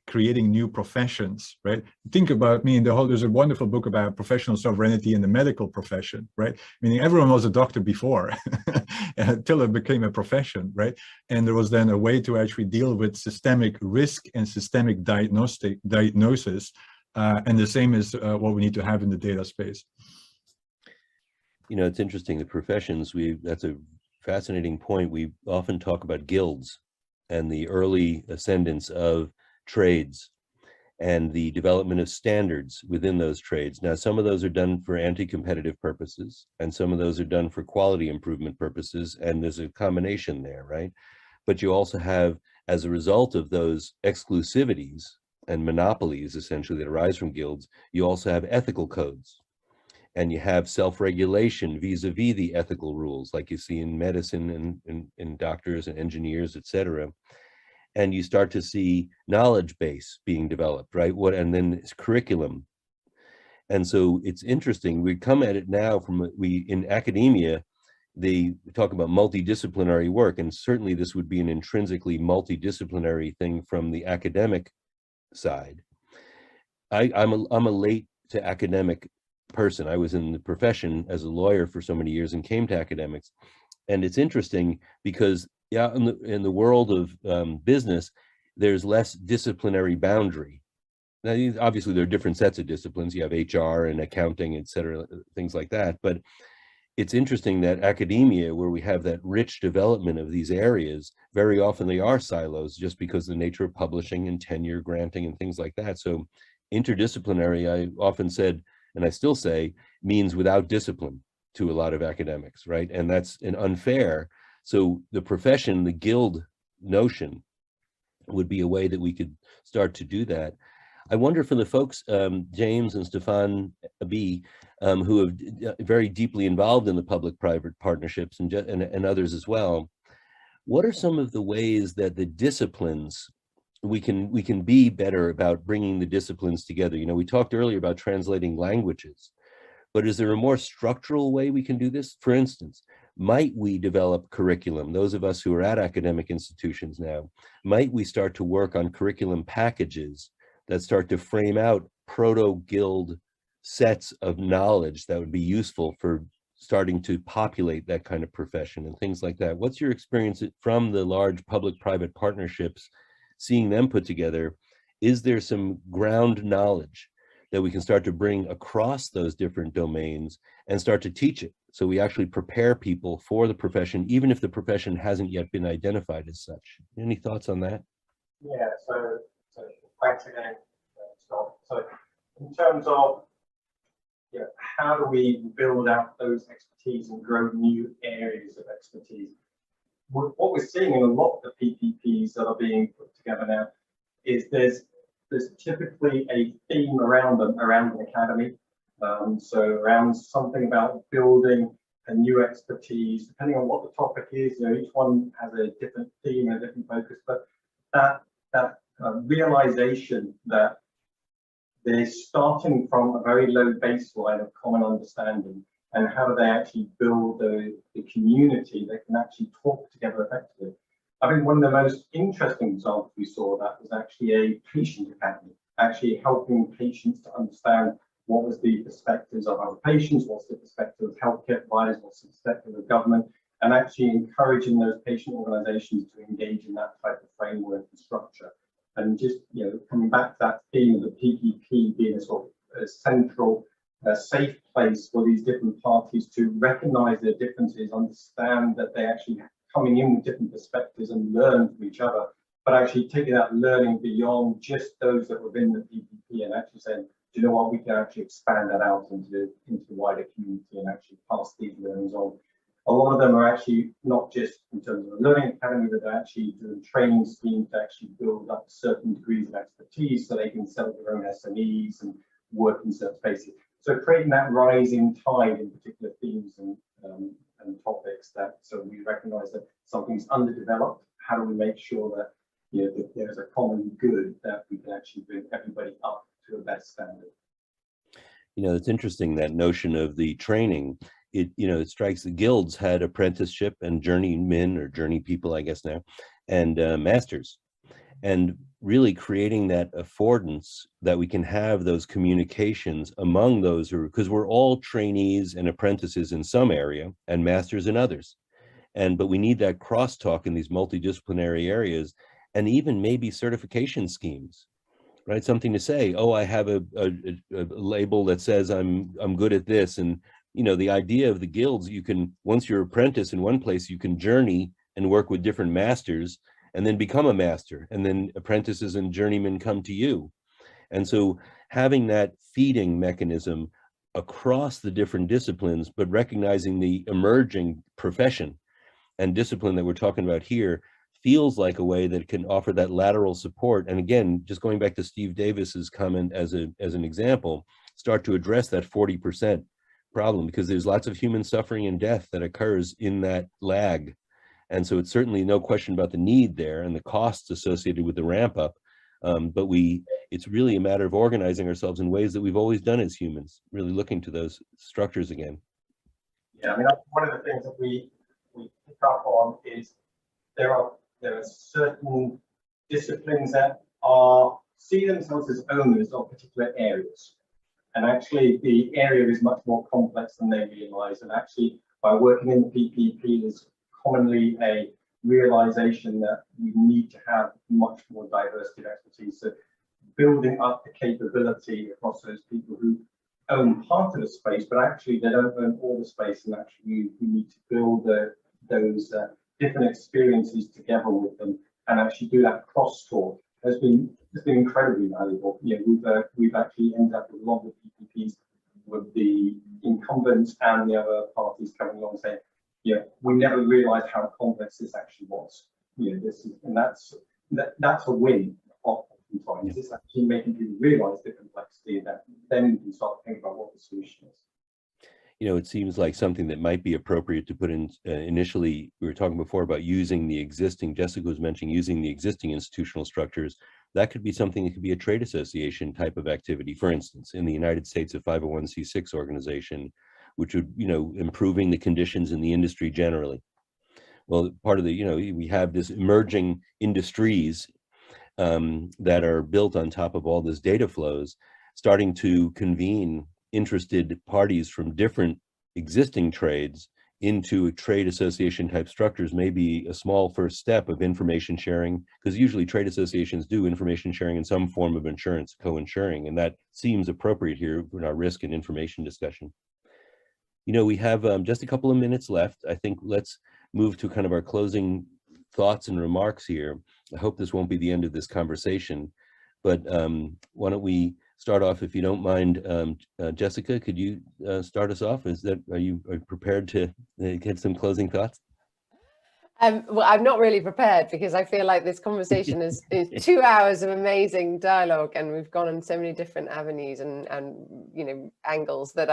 creating new professions, right? Think about me in the whole, there's a wonderful book about professional sovereignty in the medical profession, right? Meaning everyone was a doctor before until it became a profession, right? And there was then a way to actually deal with systemic risk and systemic diagnosis. And the same is what we need to have in the data space. You know, it's interesting, the professions, that's a fascinating point. We often talk about guilds and the early ascendance of trades and the development of standards within those trades. Now, some of those are done for anti-competitive purposes, and some of those are done for quality improvement purposes, and there's a combination there, right? But you also have, as a result of those exclusivities and monopolies, essentially, that arise from guilds, you also have ethical codes, and you have self-regulation vis-a-vis the ethical rules, like you see in medicine and in doctors and engineers, et cetera. And you start to see knowledge base being developed, right? And then it's curriculum. And so it's interesting, we come at it now from, in academia, they talk about multidisciplinary work, and certainly this would be an intrinsically multidisciplinary thing from the academic side. I'm a late to academic person. I was in the profession as a lawyer for so many years and came to academics. And it's interesting because in the world of business, there's less disciplinary boundary. Now, obviously, there are different sets of disciplines. You have HR and accounting, et cetera, things like that. But it's interesting that academia, where we have that rich development of these areas, very often they are silos just because of the nature of publishing and tenure granting and things like that. So interdisciplinary, I often said, and I still say, means without discipline to a lot of academics, right? And that's an unfair. So the profession, the guild notion would be a way that we could start to do that. I wonder for the folks, James and Stefan B, who are very deeply involved in the public-private partnerships and others as well, what are some of the ways that the disciplines, we can be better about bringing the disciplines together? You know, we talked earlier about translating languages, but is there a more structural way we can do this? For instance, might we develop curriculum? Those of us who are at academic institutions now, might we start to work on curriculum packages that start to frame out proto-guild sets of knowledge that would be useful for starting to populate that kind of profession and things like that? What's your experience from the large public-private partnerships, seeing them put together? Is there some ground knowledge that we can start to bring across those different domains and start to teach it, so we actually prepare people for the profession, even if the profession hasn't yet been identified as such? Any thoughts on that? Yeah, so thanks again, Scott. So in terms of how do we build out those expertise and grow new areas of expertise? What we're seeing in a lot of the PPPs that are being put together now is there's typically a theme around them, around an academy. So around something about building a new expertise, depending on what the topic is, each one has a different theme, a different focus, but that realization that they're starting from a very low baseline of common understanding, and how do they actually build the community that can actually talk together effectively. I think one of the most interesting examples we saw that was actually a patient academy, actually helping patients to understand what was the perspectives of other patients, what's the perspective of healthcare providers, what's the perspective of government, and actually encouraging those patient organizations to engage in that type of framework and structure. And just, coming back to that theme of the PPP being a sort of a central, safe place for these different parties to recognize their differences, understand that they actually coming in with different perspectives and learn from each other, but actually taking that learning beyond just those that were within the PPP and actually saying, do you know what, we can actually expand that out into the wider community and actually pass these learnings on. a lot of them are actually not just in terms of a learning academy, but they're actually doing training schemes to actually build up certain degrees of expertise so they can set up their own SMEs and work in certain spaces. So creating that rising tide in particular themes and topics that, so we recognize that something's underdeveloped. How do we make sure that, you know, that there's a common good that we can actually bring everybody up to a better standard? You know, it's interesting, that notion of the training. It, you know, it strikes, the guilds had apprenticeship and journeymen, or journey people, I guess now, and masters, and really creating that affordance that we can have those communications among those who, because we're all trainees and apprentices in some area and masters in others, but we need that crosstalk in these multidisciplinary areas, and even maybe certification schemes, right? Something to say, oh, I have a label that says I'm good at this. And you know, the idea of the guilds, you can, once you're apprentice in one place, you can journey and work with different masters and then become a master, and then apprentices and journeymen come to you. And so having that feeding mechanism across the different disciplines, but recognizing the emerging profession and discipline that we're talking about here, feels like a way that can offer that lateral support. And again, just going back to Steve Davis's comment as an example, start to address that 40% problem, because there's lots of human suffering and death that occurs in that lag. And so it's certainly no question about the need there and the costs associated with the ramp up. But it's really a matter of organizing ourselves in ways that we've always done as humans, really looking to those structures again. Yeah, I mean, one of the things that we pick up on is there are certain disciplines that see themselves as owners of particular areas. And actually the area is much more complex than they realize. And actually by working in the PPP, there's commonly a realization that we need to have much more diversity of expertise. So building up the capability across those people who own part of the space, but actually they don't own all the space, and actually we need to build those different experiences together with them, and actually do that cross-talk. Has been incredibly valuable. You know, we've actually ended up with a lot of PPPs with the incumbents and the other parties coming along saying, yeah, we never realized how complex this actually was. You know, that's a win oftentimes. It's actually making people realize the complexity, that then you can start to think about what the solution is. You know, it seems like something that might be appropriate to put in initially. We were talking before about using the existing, Jessica was mentioning using the existing institutional structures. That could be something that could be a trade association type of activity. For instance, in the United States, a 501c6 organization, which would, you know, improving the conditions in the industry generally. Well, part of the, you know, we have this emerging industries that are built on top of all this data flows, starting to convene interested parties from different existing trades into a trade association type structures may be a small first step of information sharing, because usually trade associations do information sharing in some form of insurance, co-insuring, and that seems appropriate here in our risk and information discussion. You know, we have just a couple of minutes left. I think let's move to kind of our closing thoughts and remarks here. I hope this won't be the end of this conversation, but why don't we start off, if you don't mind. Jessica, could you start us off? Are you prepared to give some closing thoughts? Well, I'm not really prepared, because I feel like this conversation is 2 hours of amazing dialogue, and we've gone on so many different avenues and you know, angles that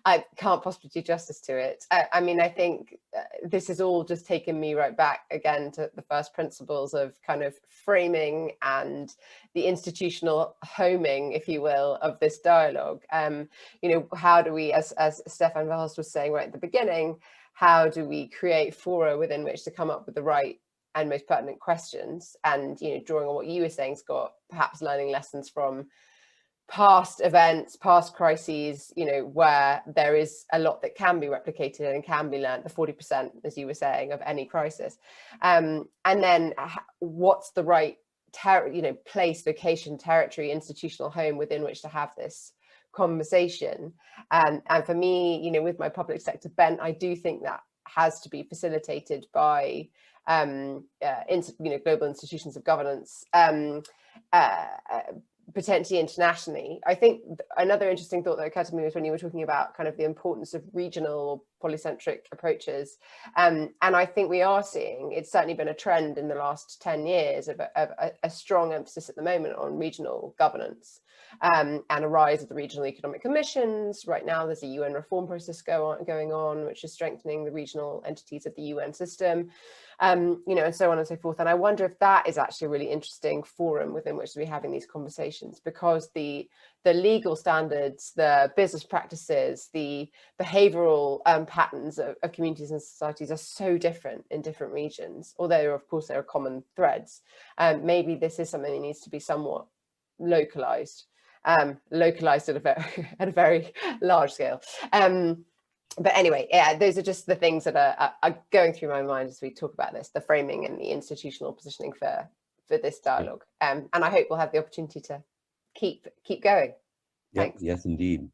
I can't possibly do justice to it. I mean, I think this has all just taken me right back again to the first principles of kind of framing and the institutional homing, if you will, of this dialogue. You know, how do we, as Stefan Verhulst was saying right at the beginning, how do we create fora within which to come up with the right and most pertinent questions? And, you know, drawing on what you were saying, Scott, perhaps learning lessons from past events, past crises, you know, where there is a lot that can be replicated and can be learned, the 40%, as you were saying, of any crisis. And then what's the right, you know, place, location, territory, institutional home within which to have this conversation. And for me, you know, with my public sector bent, I do think that has to be facilitated by, you know, global institutions of governance, potentially internationally. I think another interesting thought that occurred to me was when you were talking about kind of the importance of regional polycentric approaches. And I think we are seeing, it's certainly been a trend in the last 10 years of a strong emphasis at the moment on regional governance, and a rise of the regional economic commissions. Right now, there's a UN reform process going on, which is strengthening the regional entities of the UN system. You know, and so on and so forth. And I wonder if that is actually a really interesting forum within which to be having these conversations, because the legal standards, the business practices, the behavioral patterns of communities and societies are so different in different regions, although of course there are common threads. Maybe this is something that needs to be somewhat localized at a very large scale. But anyway, yeah, those are just the things that are going through my mind as we talk about this, the framing and the institutional positioning for this dialogue. And I hope we'll have the opportunity to keep going. Thanks. Yes, indeed.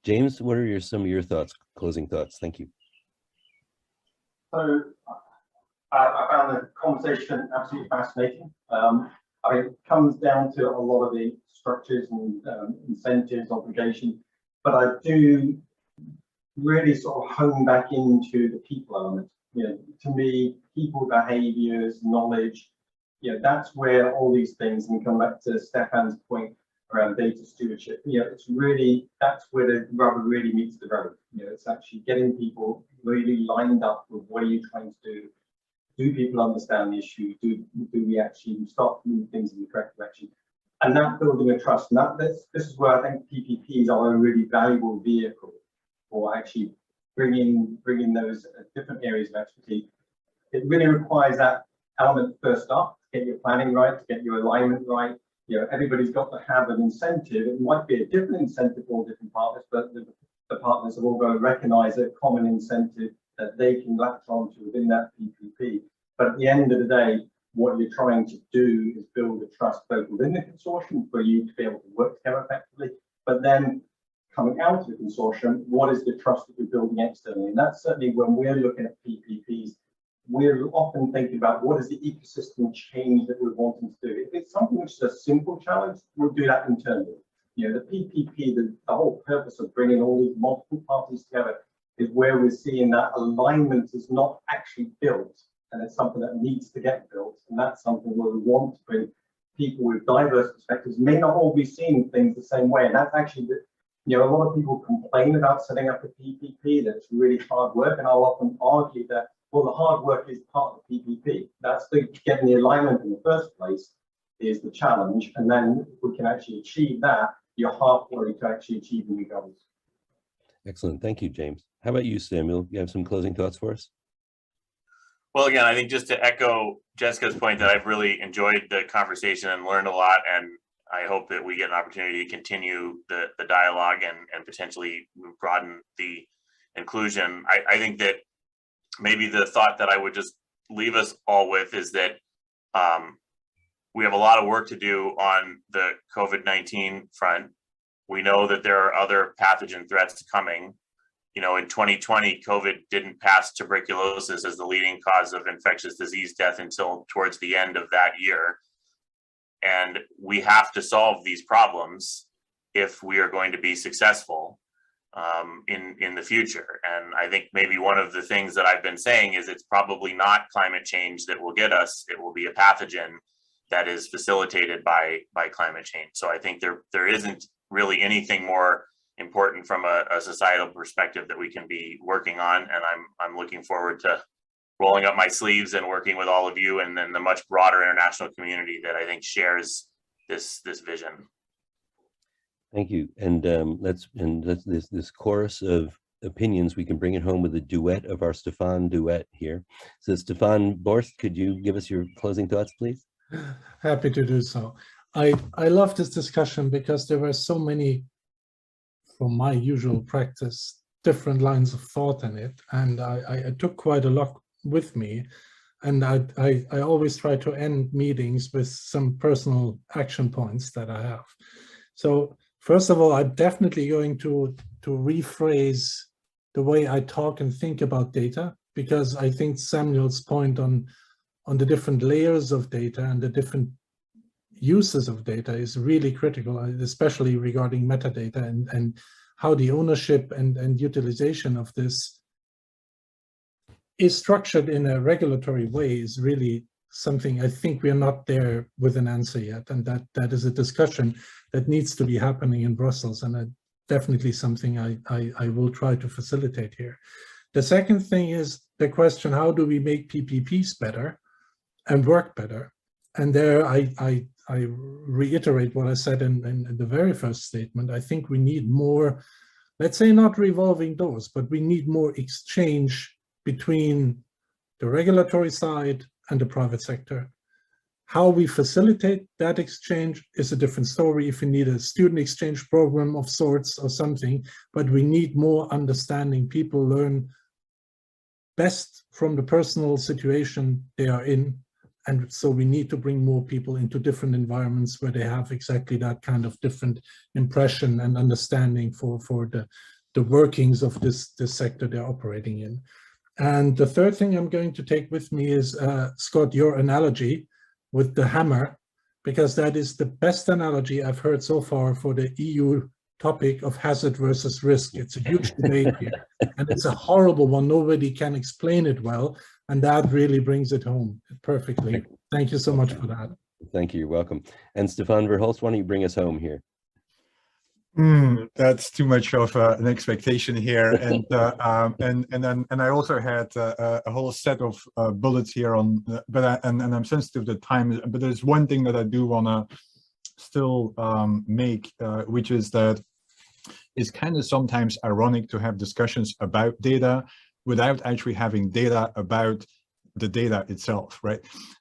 James, what are some of your thoughts, closing thoughts? Thank you. So I found the conversation absolutely fascinating. I mean, it comes down to a lot of the structures and incentives, obligation, but I do really sort of hone back into the people element. You know, to me, people behaviors, knowledge, you know, that's where all these things, and we come back to Stefan's point around data stewardship. You know, it's really, that's where the rubber really meets the road. You know, it's actually getting people really lined up with what are you trying to do? Do people understand the issue? Do we actually start moving things in the correct direction? And that building a trust. And this is where I think PPPs are a really valuable vehicle for actually bringing those different areas of expertise. It really requires that element first up, to get your planning right, to get your alignment right. You know, everybody's got to have an incentive. It might be a different incentive for all different partners, but the partners have all got to recognize a common incentive that they can latch onto within that PPP. But at the end of the day, what you're trying to do is build a trust both within the consortium for you to be able to work together effectively, but then coming out of the consortium, what is the trust that you're building externally? And that's certainly when we're looking at PPPs, we're often thinking about what is the ecosystem change that we're wanting to do. If it's something which is a simple challenge, we'll do that internally. You know, the PPP, the whole purpose of bringing all these multiple parties together is where we're seeing that alignment is not actually built, and it's something that needs to get built. And that's something where we want to bring people with diverse perspectives, may not all be seeing things the same way. And that's actually the, you know, a lot of people complain about setting up a PPP, that it's really hard work, and I'll often argue that, well, the hard work is part of the PPP. That's the getting the alignment in the first place is the challenge, and then if we can actually achieve that, you're halfway to actually achieving your goals. Excellent, thank you, James. How about you, Samuel? You have some closing thoughts for us? Well, again, I think just to echo Jessica's point that I've really enjoyed the conversation and learned a lot, and I hope that we get an opportunity to continue the dialogue and potentially broaden the inclusion. I think that maybe the thought that I would just leave us all with is that we have a lot of work to do on the COVID-19 front. We know that there are other pathogen threats coming. You know, in 2020, COVID didn't pass tuberculosis as the leading cause of infectious disease death until towards the end of that year. And we have to solve these problems if we are going to be successful in the future. And I think maybe one of the things that I've been saying is it's probably not climate change that will get us. It will be a pathogen that is facilitated by climate change. So I think there isn't really anything more important from a societal perspective that we can be working on. And I'm looking forward to rolling up my sleeves and working with all of you and then the much broader international community that I think shares this vision. Thank you. And this chorus of opinions, we can bring it home with a duet of our Stefan duet here. So Stefan Borst, could you give us your closing thoughts, please? Happy to do so. I love this discussion because there were so many, from my usual practice, different lines of thought in it. And I took quite a lot with me. And I always try to end meetings with some personal action points that I have. So first of all, I'm definitely going to rephrase the way I talk and think about data, because I think Samuel's point on the different layers of data and the different uses of data is really critical, especially regarding metadata and how the ownership and utilization of this is structured in a regulatory way is really something I think we are not there with an answer yet. And that is a discussion that needs to be happening in Brussels, and definitely something I will try to facilitate here. The second thing is the question, how do we make PPPs better and work better? And there I reiterate what I said in the very first statement. I think we need more, let's say not revolving doors, but we need more exchange between the regulatory side and the private sector. How we facilitate that exchange is a different story. If we need a student exchange program of sorts or something, but we need more understanding. People learn best from the personal situation they are in. And so we need to bring more people into different environments where they have exactly that kind of different impression and understanding for the workings of this sector they're operating in. And the third thing I'm going to take with me is, Scott, your analogy with the hammer, because that is the best analogy I've heard so far for the EU topic of hazard versus risk. It's a huge debate here, and it's a horrible one. Nobody can explain it well, and that really brings it home perfectly. Thank you so much for that. Thank you. You're welcome. And Stefan Verhulst, why don't you bring us home here? That's too much of an expectation here, and I also had a whole set of bullets here on, and I'm sensitive to time. But there's one thing that I do want to still make, which is that it's kind of sometimes ironic to have discussions about data without actually having data about the data itself, right?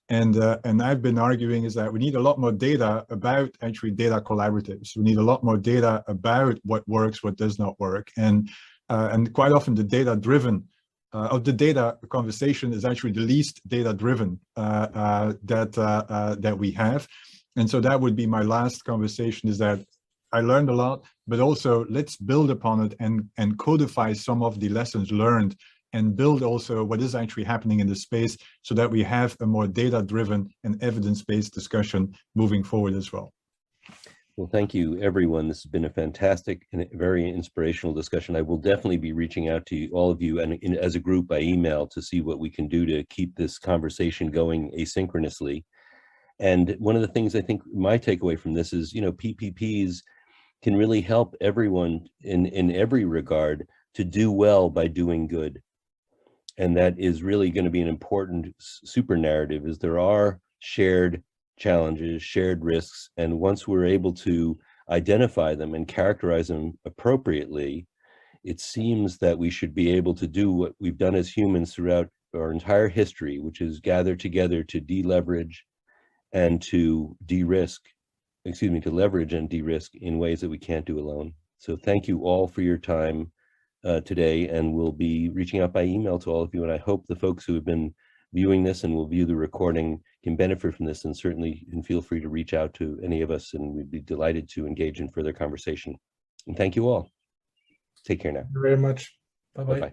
And I've been arguing is that we need a lot more data about actually data collaboratives. We need a lot more data about what works, what does not work, and quite often the data-driven of the data conversation is actually the least data-driven that we have. And so that would be my last conversation, is that I learned a lot, but also let's build upon it and codify some of the lessons learned, and build also what is actually happening in the space, so that we have a more data-driven and evidence-based discussion moving forward as well. Well, thank you, everyone. This has been a fantastic and very inspirational discussion. I will definitely be reaching out to all of you and as a group by email to see what we can do to keep this conversation going asynchronously. And one of the things I think my takeaway from this is, PPPs can really help everyone in every regard to do well by doing good. And that is really going to be an important super narrative, is there are shared challenges, shared risks, and once we're able to identify them and characterize them appropriately, it seems that we should be able to do what we've done as humans throughout our entire history, which is gather together to deleverage and to de-risk, to leverage and de-risk in ways that we can't do alone. So thank you all for your time today, and we'll be reaching out by email to all of you, and I hope the folks who have been viewing this and will view the recording can benefit from this, and certainly feel free to reach out to any of us, and we'd be delighted to engage in further conversation. And thank you all. Take care now. Thank you very much. Bye-bye. Bye-bye.